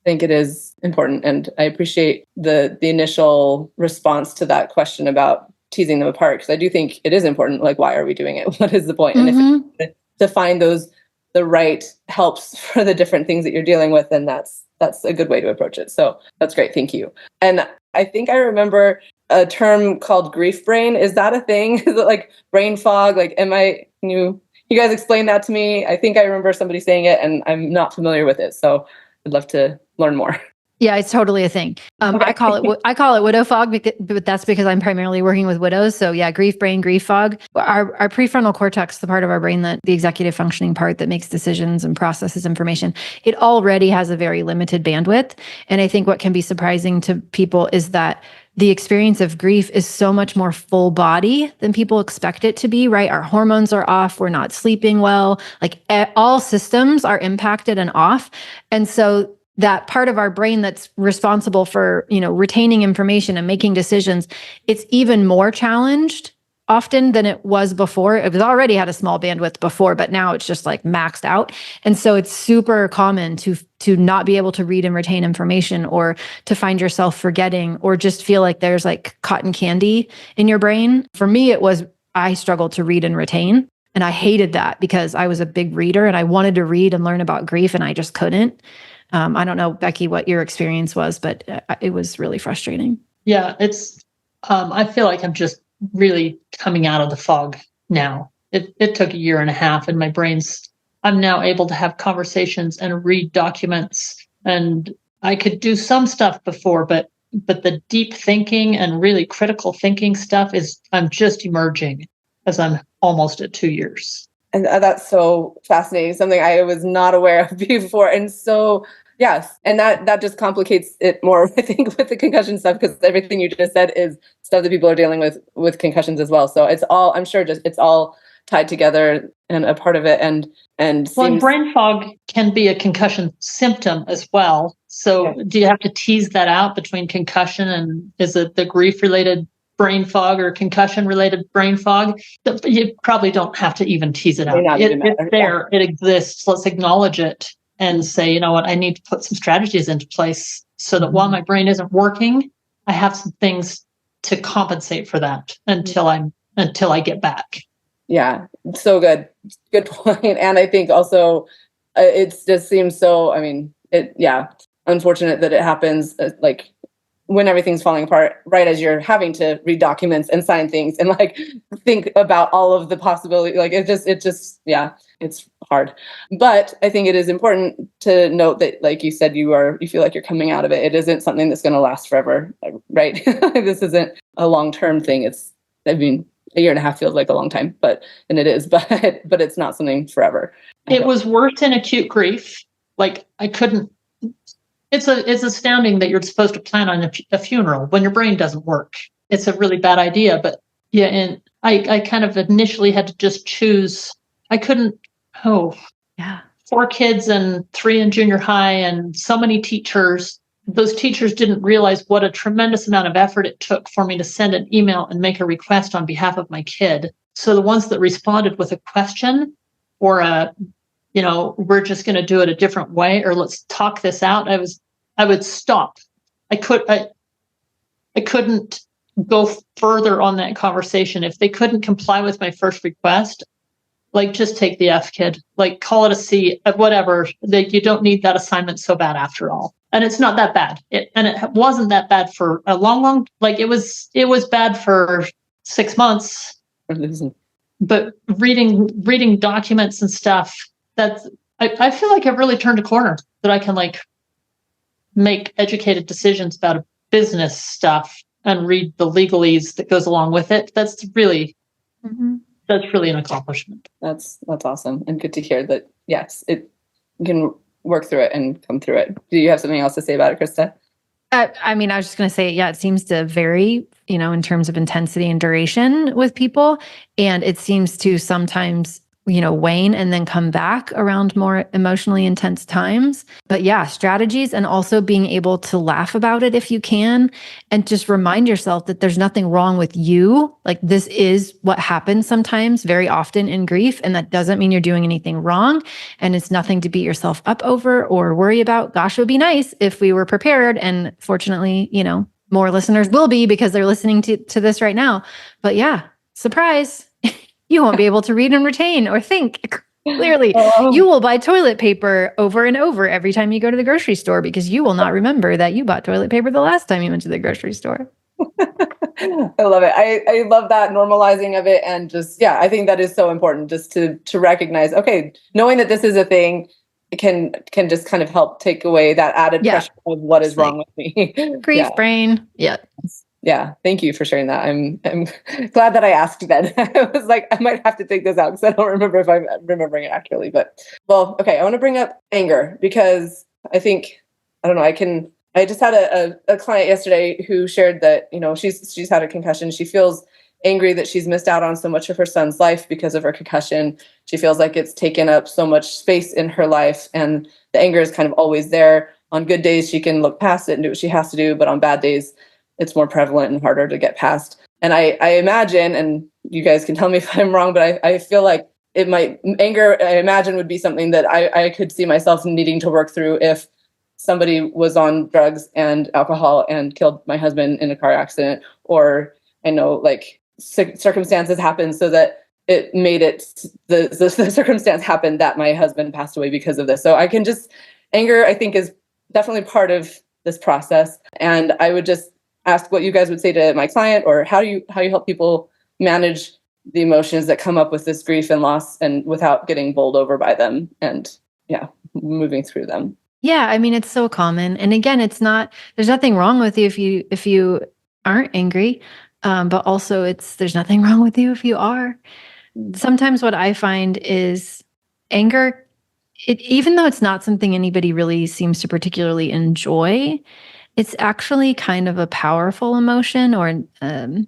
think it is important, and I appreciate the initial response to that question about teasing them apart, because I do think it is important. Like, why are we doing it? What is the point? And if to find the right helps for the different things that you're dealing with, then that's a good way to approach it. So that's great. Thank you. And I think I remember a term called grief brain. Is that a thing? Is it like brain fog? Like, can you guys explain that to me? I think I remember somebody saying it, and I'm not familiar with it. So I'd love to learn more. Yeah, it's totally a thing. Okay. I call it widow fog, but that's because I'm primarily working with widows. So yeah, grief brain, grief fog. Our prefrontal cortex, the part of our brain the executive functioning part that makes decisions and processes information, it already has a very limited bandwidth. And I think what can be surprising to people is that the experience of grief is so much more full body than people expect it to be, right? Our hormones are off. We're not sleeping well. Like all systems are impacted and off. And so that part of our brain that's responsible for, retaining information and making decisions, it's even more challenged often than it was before. It was already had a small bandwidth before, but now it's just like maxed out. And so it's super common to not be able to read and retain information, or to find yourself forgetting, or just feel like there's like cotton candy in your brain. For me, it was, I struggled to read and retain. And I hated that because I was a big reader and I wanted to read and learn about grief, and I just couldn't. I don't know, Becky, what your experience was, but it was really frustrating. Yeah, I feel like I'm just really coming out of the fog now. It took a year and a half, and I'm now able to have conversations and read documents. And I could do some stuff before, but the deep thinking and really critical thinking stuff I'm just emerging as I'm almost at 2 years. And that's so fascinating, something I was not aware of before. And so, yes, and that just complicates it more, I think, with the concussion stuff, because everything you just said is stuff that people are dealing with concussions as well. So it's all, I'm sure, it's all tied together and a part of it. And brain fog can be a concussion symptom as well. So Do you have to tease that out between concussion and is it the grief-related brain fog or concussion-related brain fog? You probably don't have to even tease it out. It's there. It exists. Let's acknowledge it and say, you know what, I need to put some strategies into place so that while my brain isn't working, I have some things to compensate for that until I get back. Yeah, so good. Good point. And I think also it just seems so, unfortunate that it happens like when everything's falling apart, right as you're having to read documents and sign things and like think about all of the possibilities. Like it just, it's hard. But I think it is important to note that, like you said, you feel like you're coming out of it. It isn't something that's going to last forever, right? This isn't a long-term thing. A year and a half feels like a long time, and it is, but it's not something forever. It was worse in acute grief. Like I couldn't. It's astounding that you're supposed to plan on a funeral when your brain doesn't work. It's a really bad idea. But yeah, and I kind of initially had to just choose. I couldn't. 4 kids and 3 in junior high, and so many teachers. Those teachers didn't realize what a tremendous amount of effort it took for me to send an email and make a request on behalf of my kid. So the ones that responded with a question or we're just going to do it a different way, or let's talk this out, I would stop. I couldn't go further on that conversation. If they couldn't comply with my first request, like just take the F, kid, like call it a C, whatever. You don't need that assignment so bad after all. And it's not that bad. It wasn't that bad for a long, like it was bad for 6 months. But reading documents and stuff, I feel like I've really turned a corner, that I can like make educated decisions about business stuff and read the legalese that goes along with it. That's really an accomplishment. That's awesome. And good to hear that. Yes, you can work through it and come through it. Do you have something else to say about it, Krista? I was just going to say, it seems to vary, in terms of intensity and duration with people. And it seems to sometimes, wane and then come back around more emotionally intense times. But strategies, and also being able to laugh about it if you can, and just remind yourself that there's nothing wrong with you. Like this is what happens sometimes, very often in grief. And that doesn't mean you're doing anything wrong. And it's nothing to beat yourself up over or worry about. Gosh, it would be nice if we were prepared. And fortunately, more listeners will be, because they're listening to this right now. But surprise. You won't be able to read and retain or think clearly. You will buy toilet paper over and over every time you go to the grocery store, because you will not remember that you bought toilet paper the last time you went to the grocery store. I love it. I love that normalizing of it. And just, I think that is so important, just to recognize, okay, knowing that this is a thing can just kind of help take away that added pressure of what is wrong with me. Grief brain. Yeah. Yeah, thank you for sharing that. I'm glad that I asked then. I was like, I might have to take this out because I don't remember if I'm remembering it accurately. But okay, I want to bring up anger, because I think, I don't know, I just had a client yesterday who shared that, she's had a concussion. She feels angry that she's missed out on so much of her son's life because of her concussion. She feels like it's taken up so much space in her life, and the anger is kind of always there. On good days, she can look past it and do what she has to do, but on bad days, it's more prevalent and harder to get past. And I imagine, and you guys can tell me if I'm wrong, but I feel like anger, I imagine, would be something that I could see myself needing to work through if somebody was on drugs and alcohol and killed my husband in a car accident, or I know like circumstances happen so that it made it, the circumstance happened that my husband passed away because of this. So anger, I think, is definitely part of this process. And I would just ask what you guys would say to my client, or how you help people manage the emotions that come up with this grief and loss, and without getting bowled over by them, and moving through them. Yeah, I mean, it's so common. And again, there's nothing wrong with you if you aren't angry. But also there's nothing wrong with you if you are. Sometimes what I find is anger, even though it's not something anybody really seems to particularly enjoy, it's actually kind of a powerful emotion, or an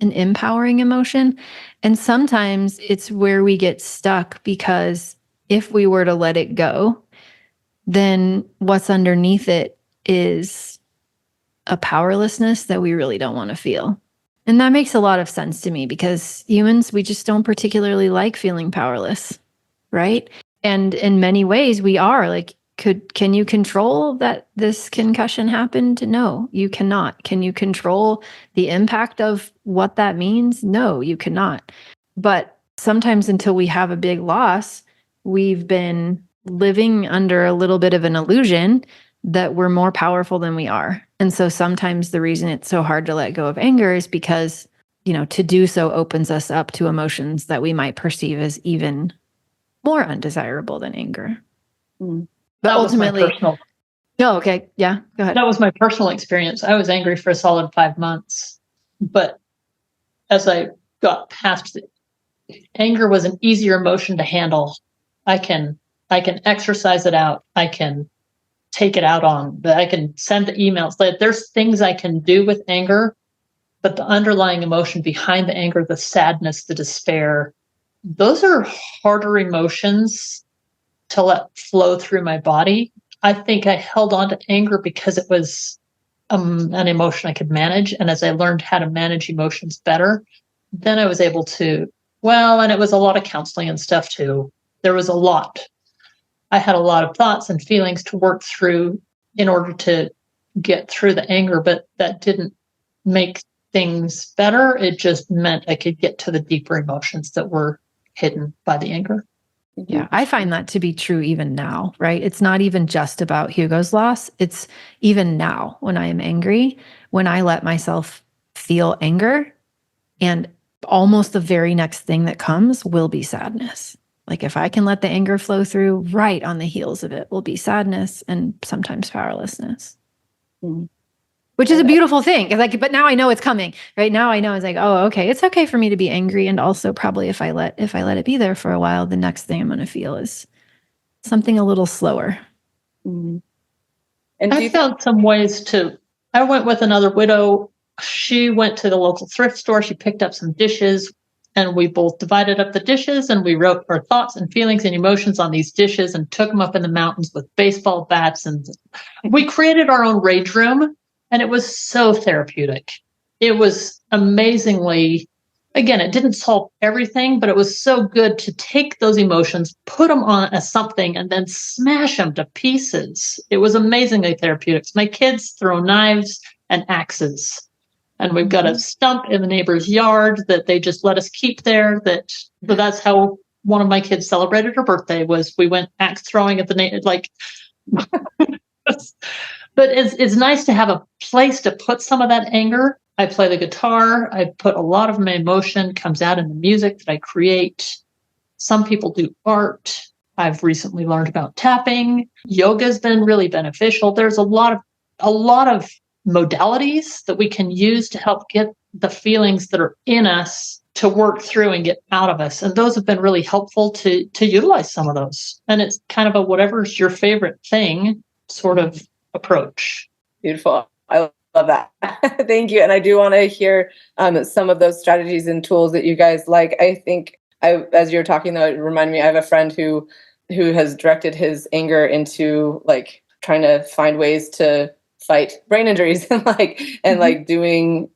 empowering emotion. And sometimes it's where we get stuck, because if we were to let it go, then what's underneath it is a powerlessness that we really don't want to feel. And that makes a lot of sense to me, because humans, we just don't particularly like feeling powerless, right? And in many ways we are like, can you control that this concussion happened? No, you cannot. Can you control the impact of what that means? No, you cannot. But sometimes until we have a big loss, we've been living under a little bit of an illusion that we're more powerful than we are. And so sometimes the reason it's so hard to let go of anger is because, to do so opens us up to emotions that we might perceive as even more undesirable than anger. Mm. But ultimately, no, okay. Yeah, go ahead. That was my personal experience. I was angry for a solid 5 months, but as I got past it, anger was an easier emotion to handle. I can exercise it out. I can take it out on, I can send the emails. Like, there's things I can do with anger, but the underlying emotion behind the anger, the sadness, the despair, those are harder emotions to let flow through my body. I think I held on to anger because it was an emotion I could manage. And as I learned how to manage emotions better, then I was able to, and it was a lot of counseling and stuff too. There was a lot. I had a lot of thoughts and feelings to work through in order to get through the anger, but that didn't make things better. It just meant I could get to the deeper emotions that were hidden by the anger. Yeah, I find that to be true even now, right? It's not even just about Hugo's loss. It's even now when I am angry, when I let myself feel anger, and almost the very next thing that comes will be sadness. Like, if I can let the anger flow through, right on the heels of it will be sadness and sometimes powerlessness. Mm-hmm. Which is a beautiful thing. But now I know it's coming. Right now I know it's like, oh, okay, it's okay for me to be angry. And also probably if I let it be there for a while, the next thing I'm going to feel is something a little slower. Mm-hmm. And I found some ways I went with another widow. She went to the local thrift store. She picked up some dishes, and we both divided up the dishes, and we wrote our thoughts and feelings and emotions on these dishes and took them up in the mountains with baseball bats. And we created our own rage room. And it was so therapeutic. It was amazingly, again, it didn't solve everything, but it was so good to take those emotions, put them on as something, and then smash them to pieces. It was amazingly therapeutic. My kids throw knives and axes. And we've got a stump in the neighbor's yard that they just let us keep there. That's how one of my kids celebrated her birthday, was we went axe throwing at the neighbor, like... But it's nice to have a place to put some of that anger. I play the guitar. I put a lot of my emotion comes out in the music that I create. Some people do art. I've recently learned about tapping. Yoga's been really beneficial. There's a lot of modalities that we can use to help get the feelings that are in us to work through and get out of us. And those have been really helpful to utilize some of those. And it's kind of a whatever's your favorite thing sort of approach. Beautiful. I love that. Thank you. And I do want to hear some of those strategies and tools that you guys like. I think as you're talking, though, it reminded me, I have a friend who has directed his anger into like trying to find ways to fight brain injuries and like doing,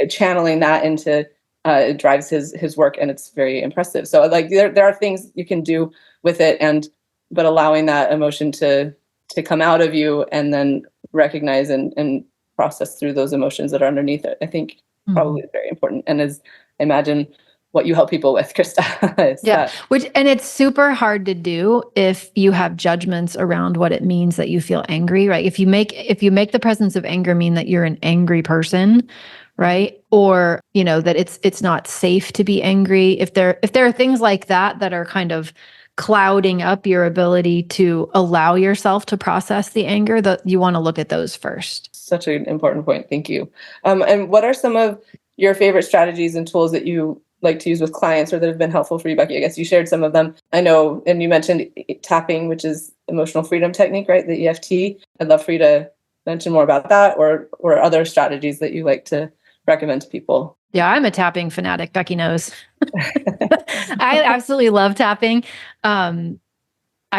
channeling that into it drives his work, and it's very impressive. So like there are things you can do with it, but allowing that emotion to come out of you, and then recognize and process through those emotions that are underneath it, I think probably is very important. And as I imagine what you help people with, Krista. Yeah. And it's super hard to do if you have judgments around what it means that you feel angry, right? If you make the presence of anger mean that you're an angry person, right? Or, that it's not safe to be angry. If there are things like that are kind of clouding up your ability to allow yourself to process the anger, that you want to look at those first. Such an important point. Thank you. And what are some of your favorite strategies and tools that you like to use with clients, or that have been helpful for you, Becky? I guess you shared some of them. I know, and you mentioned tapping, which is emotional freedom technique, right? The EFT. I'd love for you to mention more about that, or other strategies that you like to recommend to people. Yeah, I'm a tapping fanatic. Becky knows. I absolutely love tapping. I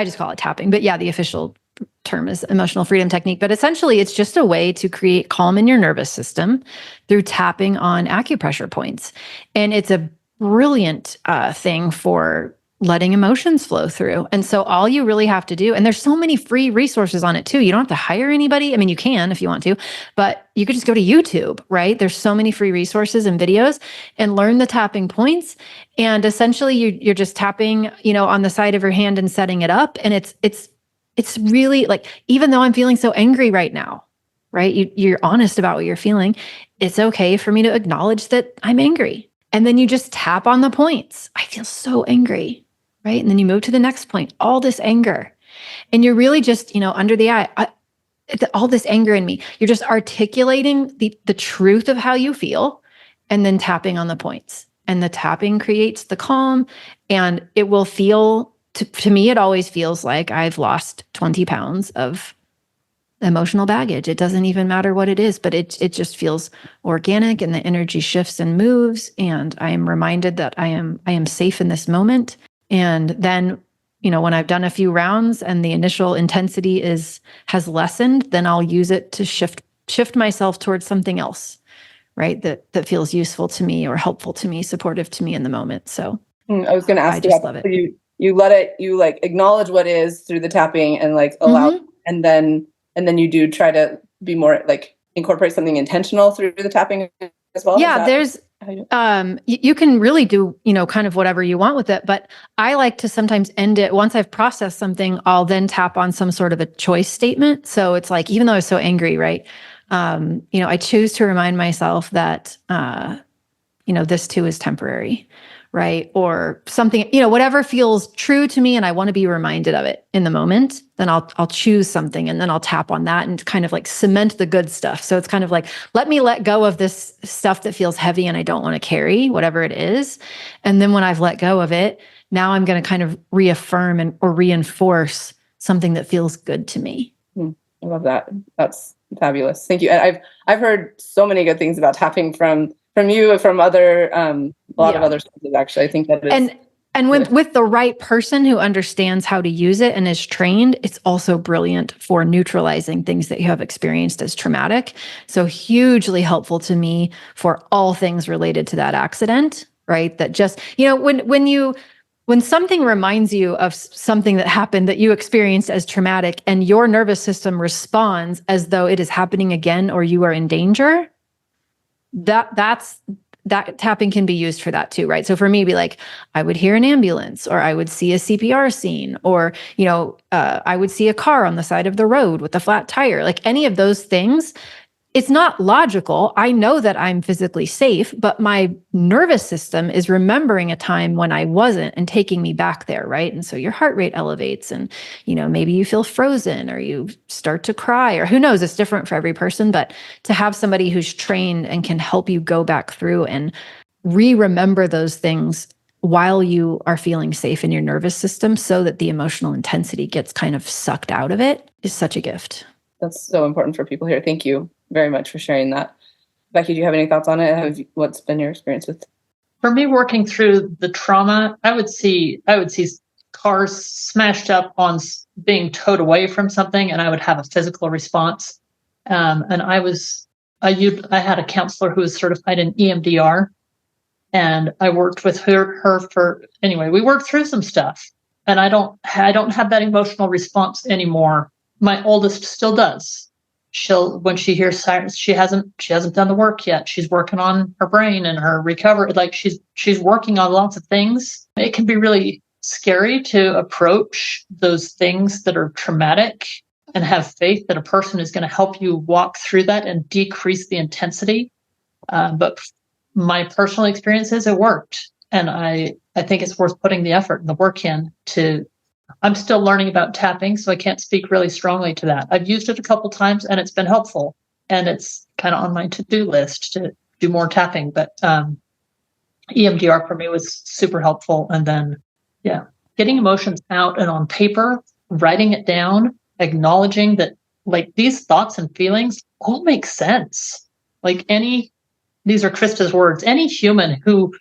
just call it tapping, but yeah, the official term is emotional freedom technique. But essentially, it's just a way to create calm in your nervous system through tapping on acupressure points. And it's a brilliant thing for letting emotions flow through. And so all you really have to do, and there's so many free resources on it too. You don't have to hire anybody. I mean, you can if you want to, but you could just go to YouTube, right? There's so many free resources and videos, and learn the tapping points. And essentially you're just tapping, on the side of your hand and setting it up. And it's really like, even though I'm feeling so angry right now, right? You're honest about what you're feeling. It's okay for me to acknowledge that I'm angry. And then you just tap on the points. I feel so angry, right? And then you move to the next point, all this anger. And you're really just, under the eye, all this anger in me. You're just articulating the truth of how you feel, and then tapping on the points. And the tapping creates the calm, and it will feel, to me, it always feels like I've lost 20 pounds of emotional baggage. It doesn't even matter what it is, but it just feels organic, and the energy shifts and moves. And I am reminded that I am safe in this moment. And then, when I've done a few rounds and the initial intensity has lessened, then I'll use it to shift myself towards something else, right? That feels useful to me, or helpful to me, supportive to me in the moment. So I was going to ask I just love it. You let it, you like acknowledge what is through the tapping, and like allow, and then you do try to be more like incorporate something intentional through the tapping as well. Yeah, you can really do, kind of whatever you want with it. But I like to sometimes end it, once I've processed something, I'll then tap on some sort of a choice statement. So it's like, even though I was so angry, right? I choose to remind myself that, this too is temporary, right? Or something, whatever feels true to me and I want to be reminded of it in the moment, then I'll choose something, and then I'll tap on that and kind of like cement the good stuff. So it's kind of like, let me let go of this stuff that feels heavy and I don't want to carry, whatever it is. And then when I've let go of it, now I'm going to kind of reaffirm or reinforce something that feels good to me. I love that. That's fabulous. Thank you. And I've heard so many good things about tapping from you, from other, a lot of other sources, actually. I think that is. And with the right person who understands how to use it and is trained, it's also brilliant for neutralizing things that you have experienced as traumatic. So hugely helpful to me for all things related to that accident, right? That just, when something reminds you of something that happened that you experienced as traumatic, and your nervous system responds as though it is happening again or you are in danger, that tapping can be used for that too, right? So for me, be like, I would hear an ambulance, or I would see a CPR scene, or, I would see a car on the side of the road with a flat tire, like any of those things. It's not logical. I know that I'm physically safe, but my nervous system is remembering a time when I wasn't and taking me back there, right? And so your heart rate elevates, and, maybe you feel frozen, or you start to cry, or who knows, it's different for every person. But to have somebody who's trained and can help you go back through and remember those things while you are feeling safe in your nervous system, so that the emotional intensity gets kind of sucked out of it, is such a gift. That's so important for people here. Thank you very much for sharing that. Becky, do you have any thoughts on it? What's been your experience with? For me, working through the trauma, I would see cars smashed up on being towed away from something, and I would have a physical response. And I had a counselor who was certified in EMDR, And I worked with her for, anyway, we worked through some stuff. And I don't have that emotional response anymore. My oldest still does. When she hears sirens, she hasn't done the work yet. She's working on her brain and her recovery. Like she's working on lots of things. It can be really scary to approach those things that are traumatic and have faith that a person is going to help you walk through that and decrease the intensity. But my personal experience is it worked. And I think it's worth putting the effort and the work in I'm still learning about tapping, so I can't speak really strongly to that. I've used it a couple times and it's been helpful. And it's kind of on my to-do list to do more tapping. But EMDR for me was super helpful. And then, getting emotions out and on paper, writing it down, acknowledging that like these thoughts and feelings all make sense. Like these are Krista's words, any human who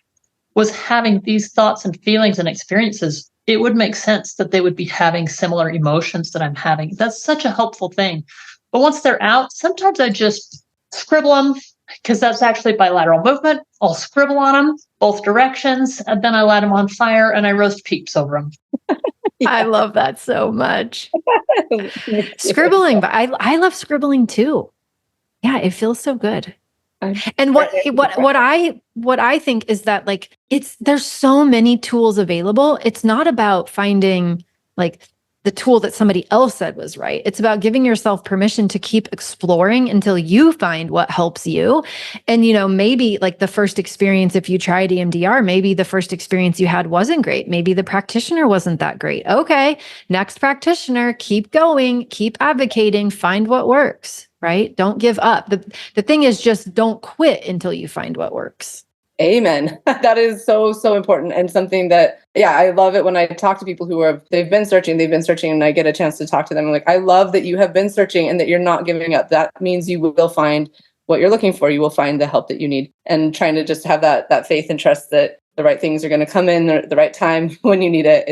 was having these thoughts and feelings and experiences, it would make sense that they would be having similar emotions that I'm having. That's such a helpful thing. But once they're out, sometimes I just scribble them because that's actually bilateral movement. I'll scribble on them both directions, and then I light them on fire and I roast peeps over them. I love that so much. Scribbling, but I love scribbling too. Yeah, it feels so good. And what I think is that like there's so many tools available. It's not about finding like the tool that somebody else said was right. It's about giving yourself permission to keep exploring until you find what helps you. And maybe like the first experience, if you tried EMDR, maybe the first experience you had wasn't great. Maybe the practitioner wasn't that great. Okay, next practitioner, keep going, keep advocating, find what works. Right? Don't give up. The thing is just don't quit until you find what works. Amen. That is so, so important. And something that, I love it when I talk to people they've been searching and I get a chance to talk to them. I'm like, I love that you have been searching and that you're not giving up. That means you will find what you're looking for. You will find the help that you need, and trying to just have that faith and trust that the right things are going to come in the right time when you need it.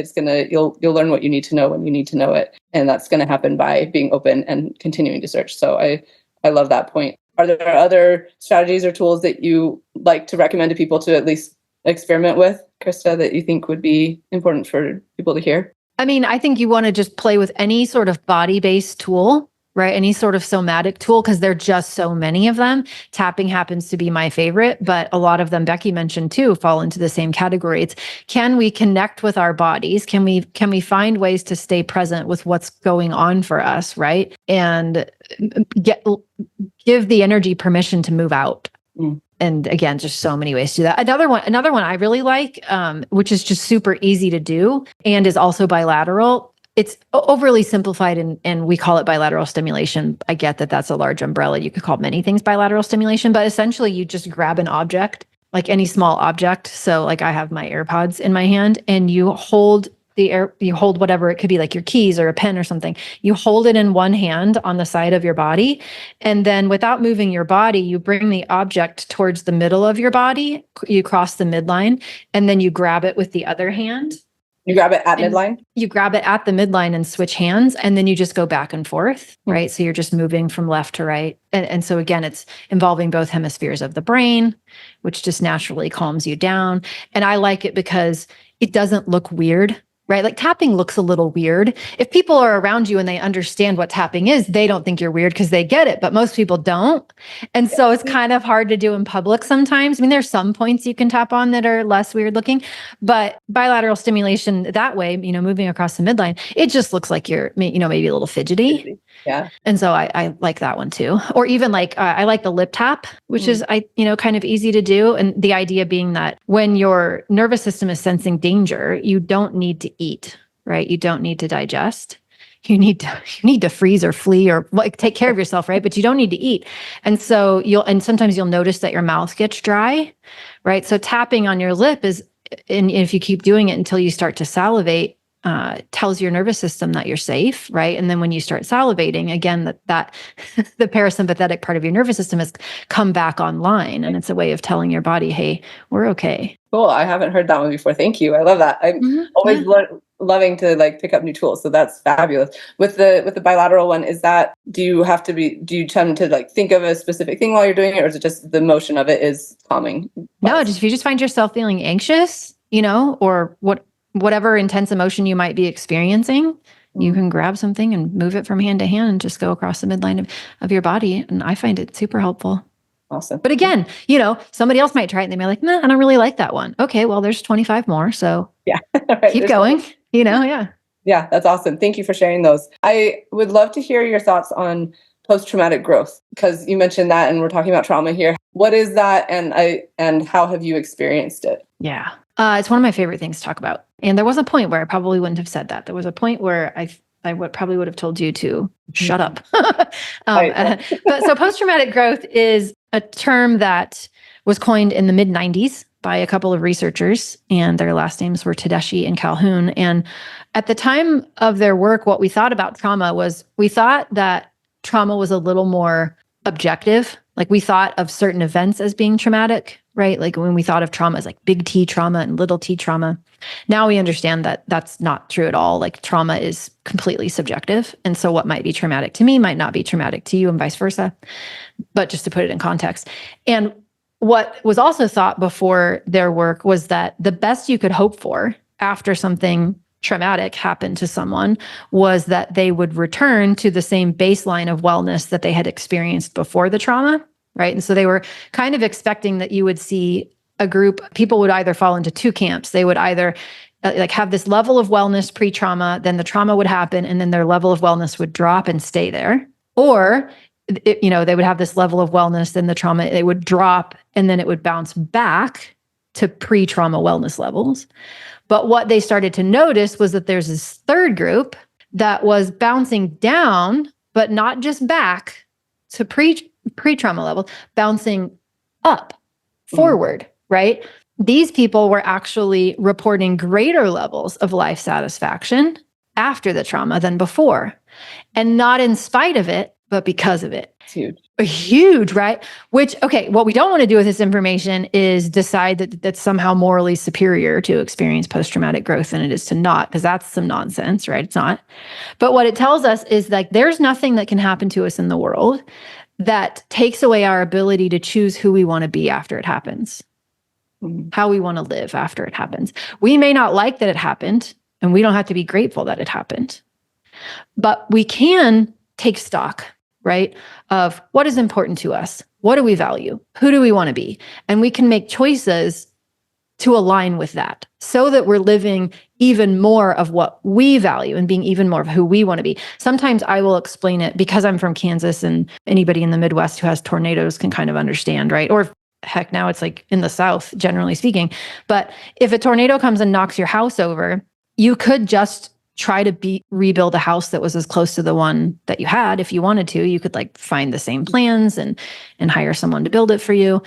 You'll learn what you need to know when you need to know it. And that's going to happen by being open and continuing to search. So I love that point. Are there other strategies or tools that you like to recommend to people to at least experiment with, Krista, that you think would be important for people to hear? I mean, I think you want to just play with any sort of body-based tool, right? Any sort of somatic tool, because there are just so many of them. Tapping happens to be my favorite, but a lot of them, Becky mentioned too, fall into the same category. It's, can we connect with our bodies? Can we find ways to stay present with what's going on for us, right? And give the energy permission to move out. And again, just so many ways to do that. Another one I really like, which is just super easy to do and is also bilateral. It's overly simplified and we call it bilateral stimulation. I get that that's a large umbrella. You could call many things bilateral stimulation, but essentially you just grab an object, like any small object. So like I have my AirPods in my hand and you hold whatever it could be, like your keys or a pen or something. You hold it in one hand on the side of your body. And then without moving your body, you bring the object towards the middle of your body. You cross the midline and then you grab it with the other hand. You grab it at midline? You grab it at the midline and switch hands, and then you just go back and forth, right? So you're just moving from left to right. And so again, it's involving both hemispheres of the brain, which just naturally calms you down. And I like it because it doesn't look weird, right? Like tapping looks a little weird. If people are around you and they understand what tapping is, they don't think you're weird because they get it, but most people don't. And so it's kind of hard to do in public sometimes. I mean, there's some points you can tap on that are less weird looking, but bilateral stimulation that way, moving across the midline, it just looks like you're, maybe a little fidgety. Yeah. And so I like that one too. Or even like, I like the lip tap, which is, kind of easy to do. And the idea being that when your nervous system is sensing danger, you don't need to eat, right? You don't need to digest. You need to freeze or flee or like take care of yourself, right? But you don't need to eat. And so sometimes you'll notice that your mouth gets dry, right? So tapping on your lip and if you keep doing it until you start to salivate, tells your nervous system that you're safe, right? And then when you start salivating, again, that the parasympathetic part of your nervous system has come back online, and it's a way of telling your body, "Hey, we're okay." Cool. I haven't heard that one before. Thank you. I love that. I'm always loving to like pick up new tools. So that's fabulous. With the bilateral one, do you tend to like think of a specific thing while you're doing it, or is it just the motion of it is calming? No, if you just find yourself feeling anxious, or whatever intense emotion you might be experiencing, you can grab something and move it from hand to hand and just go across the midline of your body. And I find it super helpful. Awesome. But again, somebody else might try it and they may be like, nah, I don't really like that one. Okay, well, there's 25 more. So yeah, right, keep going, yeah. Yeah, that's awesome. Thank you for sharing those. I would love to hear your thoughts on post-traumatic growth, because you mentioned that and we're talking about trauma here. What is that, and how have you experienced it? Yeah. It's one of my favorite things to talk about. And there was a point where I probably wouldn't have said that. There was a point where I probably would have told you to shut up. So post-traumatic growth is a term that was coined in the mid-90s by a couple of researchers, and their last names were Tedeschi and Calhoun. And at the time of their work, what we thought about trauma was we thought that trauma was a little more objective. Like we thought of certain events as being traumatic, right? Like when we thought of trauma as like big T trauma and little t trauma. Now we understand that that's not true at all. Like trauma is completely subjective. And so what might be traumatic to me might not be traumatic to you and vice versa. But just to put it in context. And what was also thought before their work was that the best you could hope for after something traumatic happened to someone was that they would return to the same baseline of wellness that they had experienced before the trauma, right? And so they were kind of expecting that you would see a group, people would either fall into two camps. They would either like have this level of wellness pre-trauma, then the trauma would happen, and then their level of wellness would drop and stay there. Or they would have this level of wellness, then the trauma, it would drop, and then it would bounce back to pre-trauma wellness levels. But what they started to notice was that there's this third group that was bouncing down, but not just back to pre-trauma levels, bouncing up, forward, right? These people were actually reporting greater levels of life satisfaction after the trauma than before. And not in spite of it, but because of it. It's huge. Huge, right? Which, okay, what we don't want to do with this information is decide that that's somehow morally superior to experience post-traumatic growth than it is to not, because that's some nonsense, right? It's not. But what it tells us is like, there's nothing that can happen to us in the world that takes away our ability to choose who we want to be after it happens, how we want to live after it happens. We may not like that it happened, and we don't have to be grateful that it happened, but we can take stock, right, of what is important to us. What do we value? Who do we want to be? And we can make choices to align with that so that we're living even more of what we value and being even more of who we want to be. Sometimes I will explain it because I'm from Kansas, and anybody in the Midwest who has tornadoes can kind of understand, right? Or heck, now it's like in the South, generally speaking. But if a tornado comes and knocks your house over, you could just try to rebuild a house that was as close to the one that you had. If you wanted to, you could like find the same plans and hire someone to build it for you.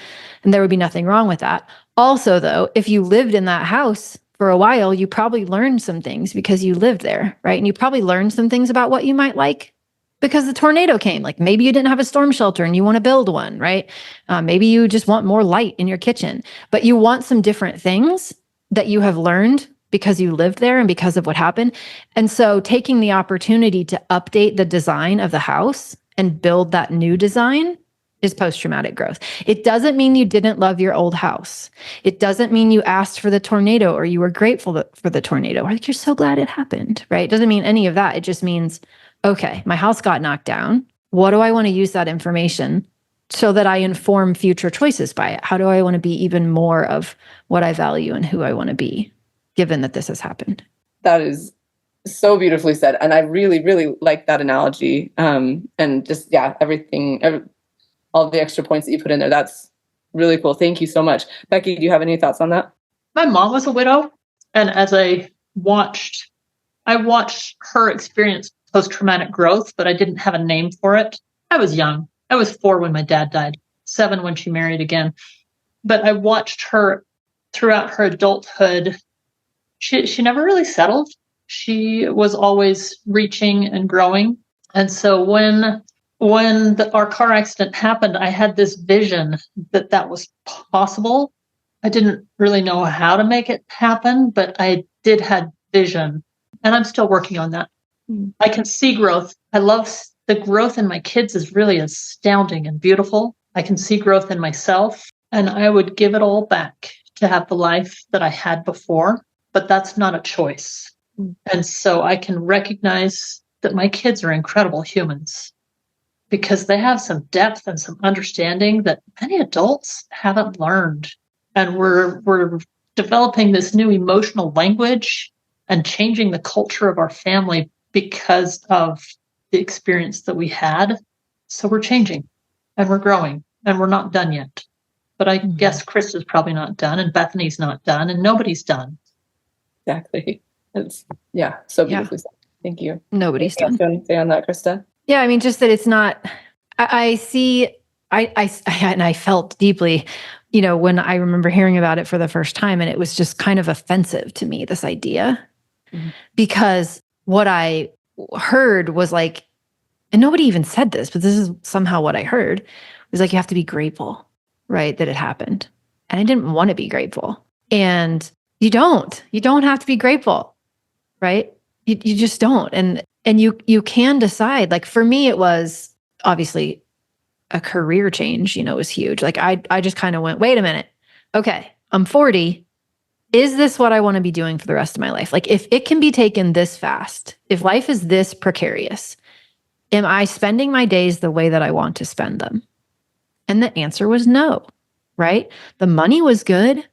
And there would be nothing wrong with that. Also though, if you lived in that house for a while, you probably learned some things because you lived there, right? And you probably learned some things about what you might like because the tornado came. Like maybe you didn't have a storm shelter and you want to build one, right? Maybe you just want more light in your kitchen, but you want some different things that you have learned because you lived there and because of what happened. And so taking the opportunity to update the design of the house and build that new design is post-traumatic growth. It doesn't mean you didn't love your old house. It doesn't mean you asked for the tornado or you were grateful for the tornado or like you're so glad it happened, right? It doesn't mean any of that. It just means, okay, my house got knocked down. What do I want to use that information so that I inform future choices by it? How do I want to be even more of what I value and who I want to be, given that this has happened? That is so beautifully said. And I really, really like that analogy. And just, all the extra points that you put in there. That's really cool. Thank you so much. Becky, do you have any thoughts on that? My mom was a widow. And as I watched her experience post-traumatic growth, but I didn't have a name for it. I was young. I was 4 when my dad died, 7 when she married again. But I watched her throughout her adulthood. She never really settled. She was always reaching and growing. And so when our car accident happened, I had this vision that was possible. I didn't really know how to make it happen, but I did have vision And I'm still working on that. I can see growth. I love the growth in my kids is really astounding and beautiful. I can see growth in myself, and I would give it all back to have the life that I had before, but that's not a choice. And so I can recognize that my kids are incredible humans because they have some depth and some understanding that many adults haven't learned. And we're developing this new emotional language and changing the culture of our family because of the experience that we had. So we're changing and we're growing and we're not done yet. But I guess Krista's probably not done and Bethany's not done and nobody's done. Exactly. It's, so beautifully said. Thank you. Nobody's done. Do you want to say on that, Krista? Yeah, I mean, just that it's not, I felt deeply, when I remember hearing about it for the first time, and it was just kind of offensive to me, this idea, because what I heard was like, and nobody even said this, but this is somehow what I heard, was like, you have to be grateful, right, that it happened. And I didn't want to be grateful. And you don't have to be grateful, right? You just don't. And you can decide, like for me, it was obviously a career change, was huge. Like I just kind of went, wait a minute. Okay, I'm 40. Is this what I want to be doing for the rest of my life? Like if it can be taken this fast, if life is this precarious, am I spending my days the way that I want to spend them? And the answer was no, right? The money was good.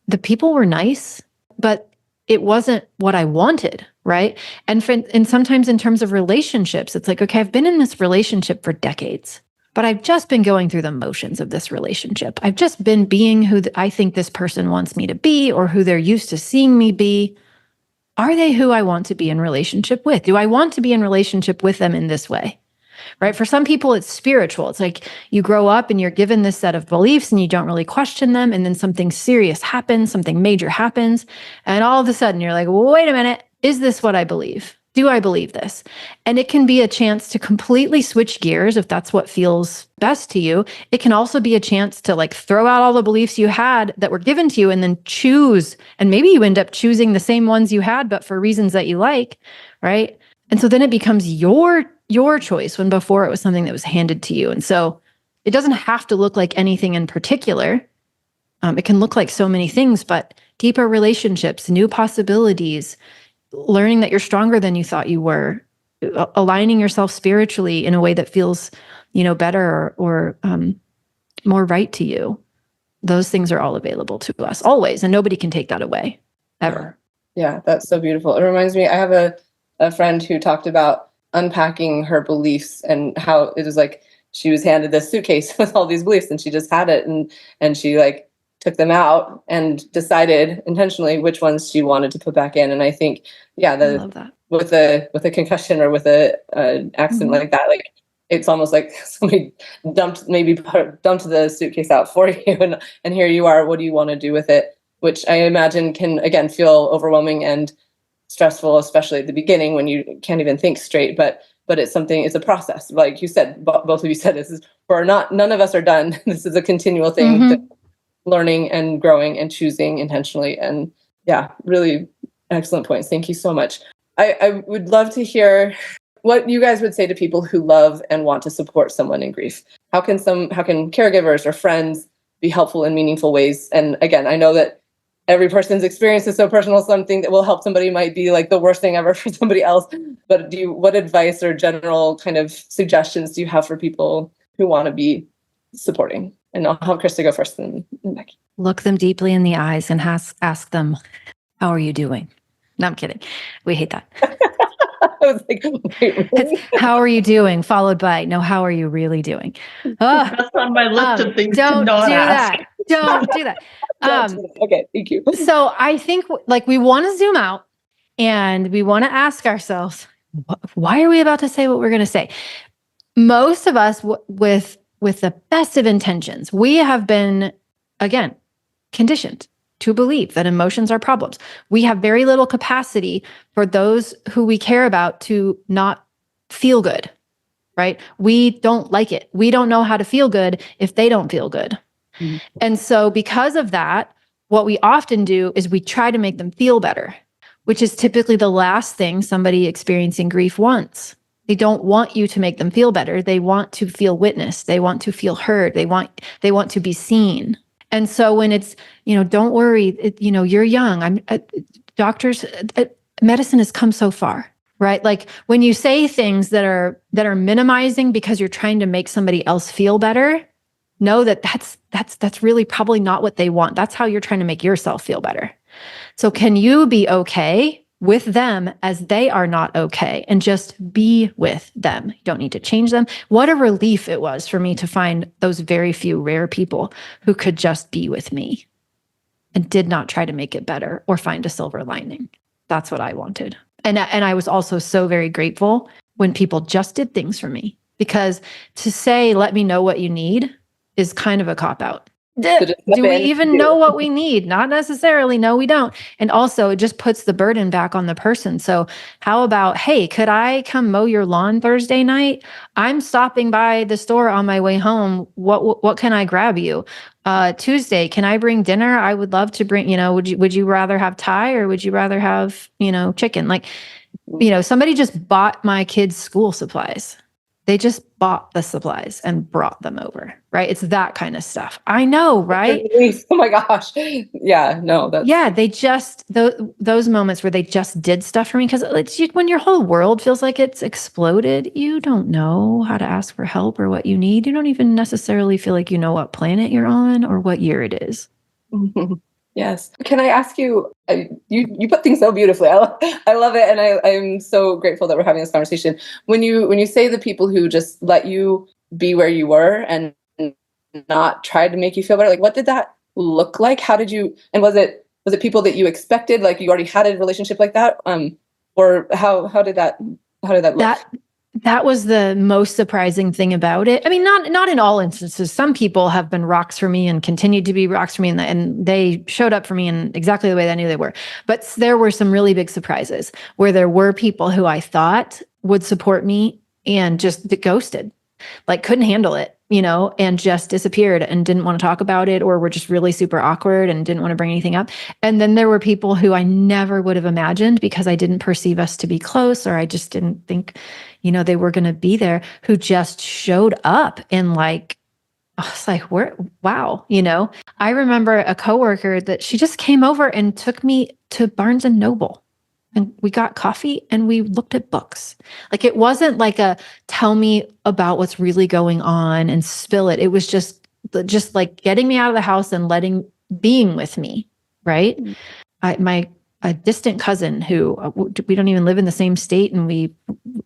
The people were nice, but it wasn't what I wanted, right? And sometimes in terms of relationships, it's like, okay, I've been in this relationship for decades, but I've just been going through the motions of this relationship. I've just been being who I think this person wants me to be or who they're used to seeing me be. Are they who I want to be in relationship with? Do I want to be in relationship with them in this way? Right? For some people, it's spiritual. It's like you grow up and you're given this set of beliefs and you don't really question them. And then something serious happens, something major happens. And all of a sudden you're like, wait a minute, is this what I believe? Do I believe this? And it can be a chance to completely switch gears if that's what feels best to you. It can also be a chance to like throw out all the beliefs you had that were given to you and then choose. And maybe you end up choosing the same ones you had, but for reasons that you like, right? And so then it becomes your choice when before it was something that was handed to you. And so it doesn't have to look like anything in particular. It can look like so many things, but deeper relationships, new possibilities, learning that you're stronger than you thought you were, aligning yourself spiritually in a way that feels, better or more right to you. Those things are all available to us always, and nobody can take that away ever. Yeah, that's so beautiful. It reminds me, I have a friend who talked about unpacking her beliefs and how it was like she was handed this suitcase with all these beliefs and she just had it and she like took them out and decided intentionally which ones she wanted to put back in. And I think, I love that. with a concussion or with a accident like that, like it's almost like somebody dumped the suitcase out for you and here you are. What do you want to do with it? Which I imagine can again feel overwhelming and stressful, especially at the beginning when you can't even think straight. But it's a process. Like you said, both of you said, none of us are done. This is a continual thing, learning and growing and choosing intentionally. And really excellent points. Thank you so much. I would love to hear what you guys would say to people who love and want to support someone in grief. How can caregivers or friends be helpful in meaningful ways? And again, I know that every person's experience is so personal. Something that will help somebody might be like the worst thing ever for somebody else. But what advice or general kind of suggestions do you have for people who want to be supporting? And I'll have Krista go first and Becky. Look them deeply in the eyes and ask them, how are you doing? No, I'm kidding. We hate that. I was like, wait, really? It's, how are you doing? Followed by, no, how are you really doing? Oh, that's on my list of things don't to not do ask. that. Don't do that. Okay, thank you. So I think like we want to zoom out and we want to ask ourselves, why are we about to say what we're going to say? Most of us with the best of intentions, we have been, again, conditioned to believe that emotions are problems. We have very little capacity for those who we care about to not feel good, right? We don't like it. We don't know how to feel good if they don't feel good. Mm-hmm. And so because of that, what we often do is we try to make them feel better. which is typically the last thing somebody experiencing grief wants. They don't want you to make them feel better. They want to feel witnessed. They want to feel heard. They want to be seen. And so when it's, don't worry, you're young. Doctors, medicine has come so far, right? Like when you say things that are minimizing because you're trying to make somebody else feel better, know that that's really probably not what they want. That's how you're trying to make yourself feel better. So can you be okay with them as they are not okay and just be with them? You don't need to change them. What a relief it was for me to find those very few rare people who could just be with me and did not try to make it better or find a silver lining. That's what I wanted. And I was also so very grateful when people just did things for me, because to say, let me know what you need is kind of a cop-out. Do we even know what we need? Not necessarily. No, we don't. And also it just puts the burden back on the person. So how about, hey, could I come mow your lawn Thursday night? I'm stopping by the store on my way home. What can I grab you? Tuesday, can I bring dinner? I would love to bring, would you rather have Thai or would you rather have, chicken? Like, somebody just bought my kids' school supplies. They just bought the supplies and brought them over, right? It's that kind of stuff. I know, right? Oh my gosh. Yeah, no. They just, those moments where they just did stuff for me, because when your whole world feels like it's exploded, you don't know how to ask for help or what you need. You don't even necessarily feel like you know what planet you're on or what year it is. Yes. Can I ask you, you put things so beautifully. I love it. And I'm so grateful that we're having this conversation. When you say the people who just let you be where you were and not try to make you feel better, like what did that look like? How did you, and was it people that you expected, like you already had a relationship like that? Or how did that look? That was the most surprising thing about it. I mean, not in all instances. Some people have been rocks for me and continued to be rocks for me, and they showed up for me in exactly the way that I knew they were. But there were some really big surprises where there were people who I thought would support me and just ghosted, like couldn't handle it, and just disappeared and didn't want to talk about it, or were just really super awkward and didn't want to bring anything up. And then there were people who I never would have imagined, because I didn't perceive us to be close, or I just didn't think, they were going to be there, who just showed up and I was like, wow. I remember a coworker that she just came over and took me to Barnes and Noble. And we got coffee and we looked at books. Like, it wasn't like a tell me about what's really going on and spill it. It was just like getting me out of the house and being with me. Right. A distant cousin who we don't even live in the same state, and we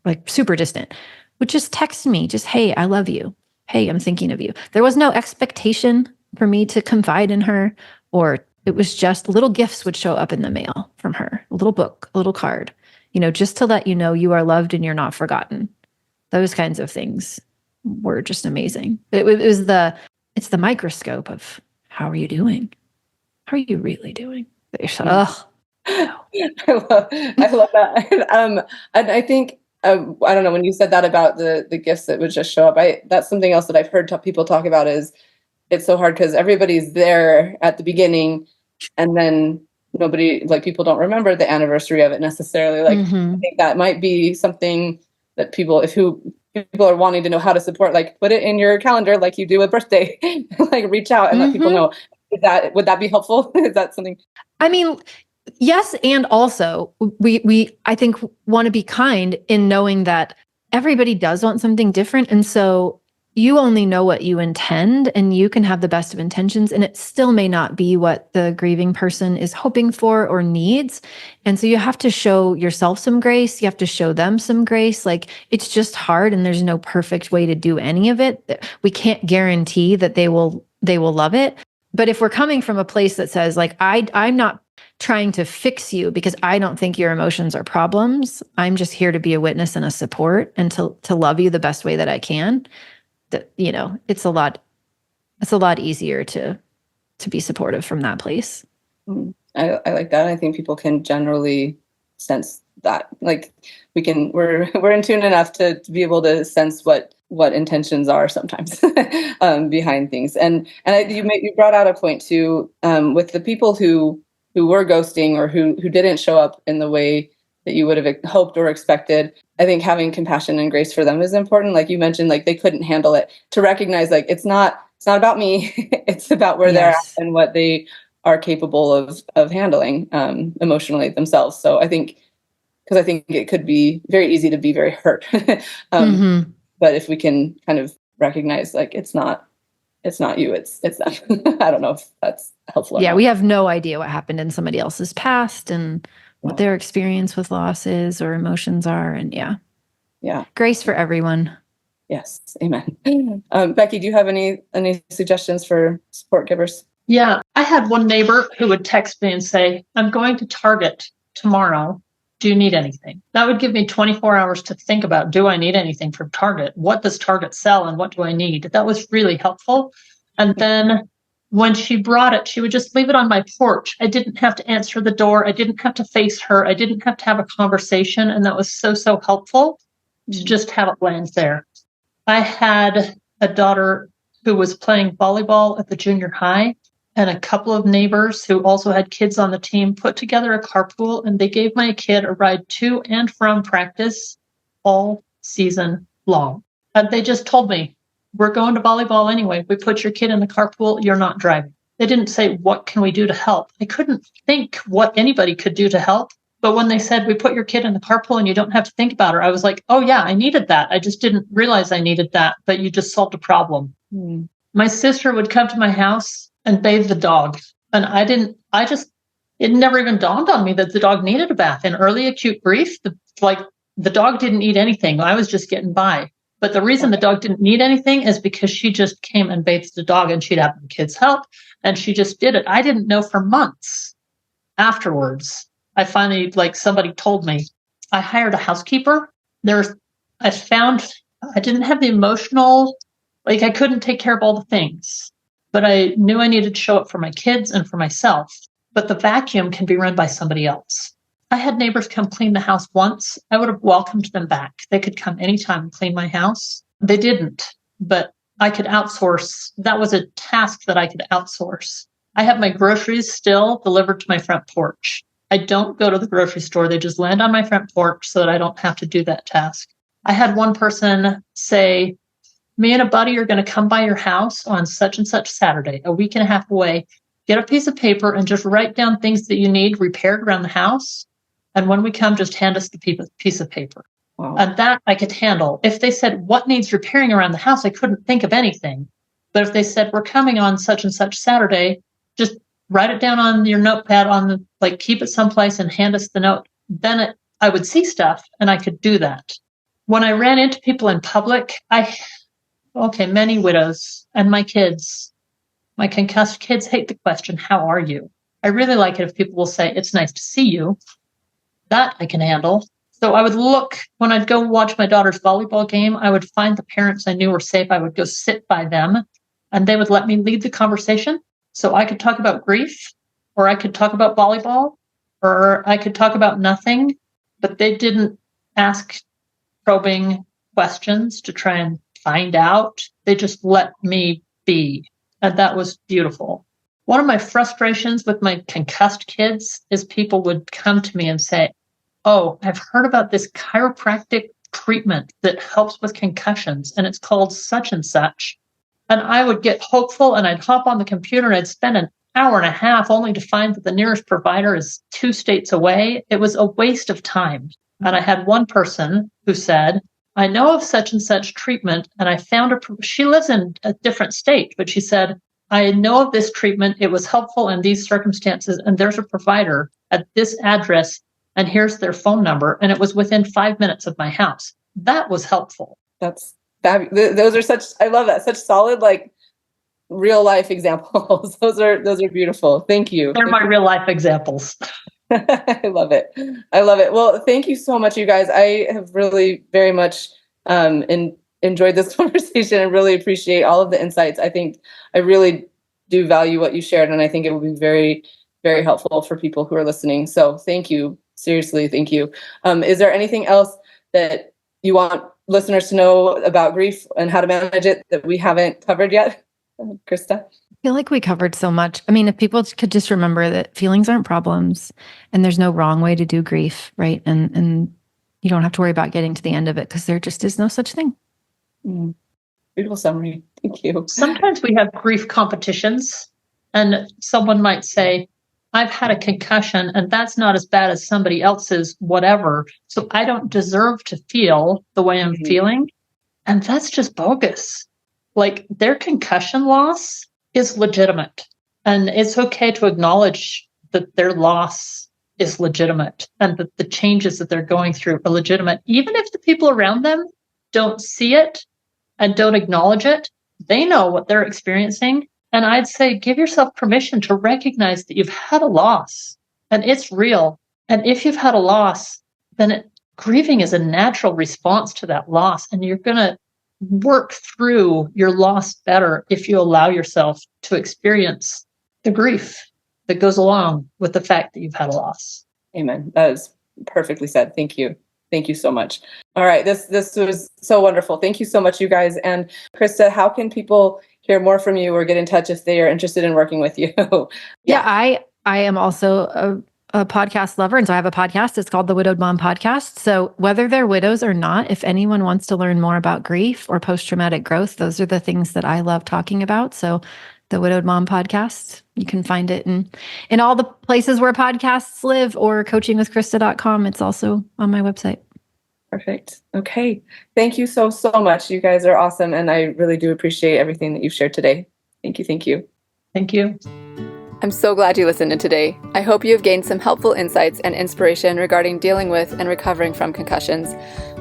like super distant, would just text me, just, hey, I love you. Hey, I'm thinking of you. There was no expectation for me to confide in her, or it was just little gifts would show up in the mail from her, a little book, a little card, just to let you know you are loved and you're not forgotten. Those kinds of things were just amazing. It's the microscope of how are you doing? How are you really doing? I love that. And I think, I don't know, when you said that about the gifts that would just show up, that's something else that I've heard people talk about, is it's so hard because everybody's there at the beginning, and then nobody, like, people don't remember the anniversary of it necessarily. Like, I think that might be something that people are wanting to know how to support, like put it in your calendar, like you do a birthday, like reach out and let people know. Would that be helpful? Is that something? I mean, yes. And also we, I think, want to be kind in knowing that everybody does want something different. And so you only know what you intend, and you can have the best of intentions, and it still may not be what the grieving person is hoping for or needs. And so you have to show yourself some grace. You have to show them some grace. Like, it's just hard, and there's no perfect way to do any of it. We can't guarantee that they will love it. But if we're coming from a place that says, like, I'm not trying to fix you because I don't think your emotions are problems. I'm just here to be a witness and a support and to love you the best way that I can. It's a lot easier to be supportive from that place. I like that. I think people can generally sense that, like, we're in tune enough to be able to sense what intentions are sometimes behind things. And you brought out a point too, with the people who were ghosting or who didn't show up in the way that you would have hoped or expected. I think having compassion and grace for them is important. Like you mentioned, like they couldn't handle it, to recognize like it's not about me. It's about where they're at and what they are capable of handling emotionally themselves. So I think, because I think it could be very easy to be very hurt. But if we can kind of recognize like it's not you, it's them. I don't know if that's helpful or not. We have no idea what happened in somebody else's past and what their experience with loss is or emotions are. And grace for everyone. Yes. Amen. Becky, do you have any suggestions for support givers? Yeah. I had one neighbor who would text me and say, I'm going to Target tomorrow. Do you need anything? That would give me 24 hours to think about, do I need anything from Target? What does Target sell and what do I need? That was really helpful. And then when she brought it, she would just leave it on my porch. I didn't have to answer the door. I didn't have to face her. I didn't have to have a conversation. And that was so, so helpful to just have it land there. I had a daughter who was playing volleyball at the junior high, and a couple of neighbors who also had kids on the team put together a carpool, and they gave my kid a ride to and from practice all season long. And they just told me, we're going to volleyball anyway. We put your kid in the carpool. You're not driving. They didn't say, what can we do to help? I couldn't think what anybody could do to help. But when they said, we put your kid in the carpool and you don't have to think about her, I was like, oh yeah, I needed that. I just didn't realize I needed that, but you just solved a problem. My sister would come to my house and bathe the dog. And it never even dawned on me that the dog needed a bath. In early acute grief, the dog didn't need anything. I was just getting by. But the reason the dog didn't need anything is because she just came and bathed the dog, and she'd have the kids help. And she just did it. I didn't know for months afterwards. I finally, somebody told me. I hired a housekeeper. I found I didn't have the emotional, I couldn't take care of all the things, but I knew I needed to show up for my kids and for myself. But the vacuum can be run by somebody else. I had neighbors come clean the house once. I would have welcomed them back. They could come anytime and clean my house. They didn't, but I could outsource. That was a task that I could outsource. I have my groceries still delivered to my front porch. I don't go to the grocery store. They just land on my front porch so that I don't have to do that task. I had one person say, me and a buddy are going to come by your house on such and such Saturday, a week and a half away. Get a piece of paper and just write down things that you need repaired around the house. And when we come, just hand us the piece of paper. Wow. And that I could handle. If they said, what needs repairing around the house? I couldn't think of anything. But if they said, we're coming on such and such Saturday, just write it down on your notepad, keep it someplace and hand us the note. Then I would see stuff and I could do that. When I ran into people in public, many widows and my kids, my concussed kids hate the question, how are you? I really like it if people will say, it's nice to see you. That I can handle. So I would look, when I'd go watch my daughter's volleyball game, I would find the parents I knew were safe. I would go sit by them and they would let me lead the conversation. So I could talk about grief, or I could talk about volleyball, or I could talk about nothing, but they didn't ask probing questions to try and find out. They just let me be. And that was beautiful. One of my frustrations with my concussed kids is people would come to me and say, oh, I've heard about this chiropractic treatment that helps with concussions, and it's called such and such. And I would get hopeful and I'd hop on the computer and I'd spend an hour and a half only to find that the nearest provider is 2 states away. It was a waste of time. And I had one person who said, I know of such and such treatment, and I found she lives in a different state, but she said, I know of this treatment. It was helpful in these circumstances, and there's a provider at this address, and here's their phone number. And it was within 5 minutes of my house. That was helpful. That's fabulous. Those are I love that. Such solid, real life examples. Those are beautiful. Thank you. They're my real life examples. I love it. Well, thank you so much, you guys. I have really very much enjoyed this conversation and really appreciate all of the insights. I think I really do value what you shared, and I think it will be very, very helpful for people who are listening. So thank you. Seriously, thank you. Is there anything else that you want listeners to know about grief and how to manage it that we haven't covered yet, Krista? feel like we covered so much. I mean, if people could just remember that feelings aren't problems and there's no wrong way to do grief, right? And you don't have to worry about getting to the end of it because there just is no such thing. Beautiful summary. Thank you. Sometimes we have grief competitions, and someone might say, I've had a concussion and that's not as bad as somebody else's, whatever. So I don't deserve to feel the way I'm feeling. And that's just bogus. Like, their concussion loss is legitimate. And it's okay to acknowledge that their loss is legitimate and that the changes that they're going through are legitimate. Even if the people around them don't see it and don't acknowledge it, they know what they're experiencing. And I'd say give yourself permission to recognize that you've had a loss and it's real. And if you've had a loss, then grieving is a natural response to that loss. And you're going to work through your loss better if you allow yourself to experience the grief that goes along with the fact that you've had a loss. Amen. That is perfectly said. Thank you. Thank you so much. All right. This was so wonderful. Thank you so much, you guys. And Krista, how can people hear more from you or get in touch if they are interested in working with you? Yeah, I am also a podcast lover. And so I have a podcast. It's called the Widowed Mom Podcast. So whether they're widows or not, if anyone wants to learn more about grief or post-traumatic growth, those are the things that I love talking about. So the Widowed Mom Podcast, you can find it in all the places where podcasts live, or coachingwithkrista.com. It's also on my website. Perfect. Okay. Thank you so much. You guys are awesome. And I really do appreciate everything that you've shared today. Thank you. Thank you. Thank you. I'm so glad you listened in today. I hope you have gained some helpful insights and inspiration regarding dealing with and recovering from concussions.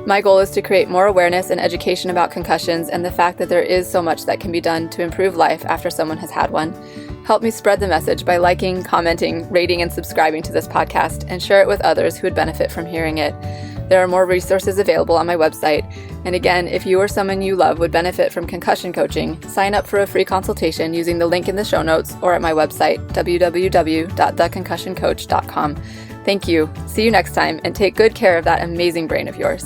My goal is to create more awareness and education about concussions and the fact that there is so much that can be done to improve life after someone has had one. Help me spread the message by liking, commenting, rating, and subscribing to this podcast, and share it with others who would benefit from hearing it. There are more resources available on my website. And again, if you or someone you love would benefit from concussion coaching, sign up for a free consultation using the link in the show notes or at my website, www.theconcussioncoach.com. Thank you. See you next time, and take good care of that amazing brain of yours.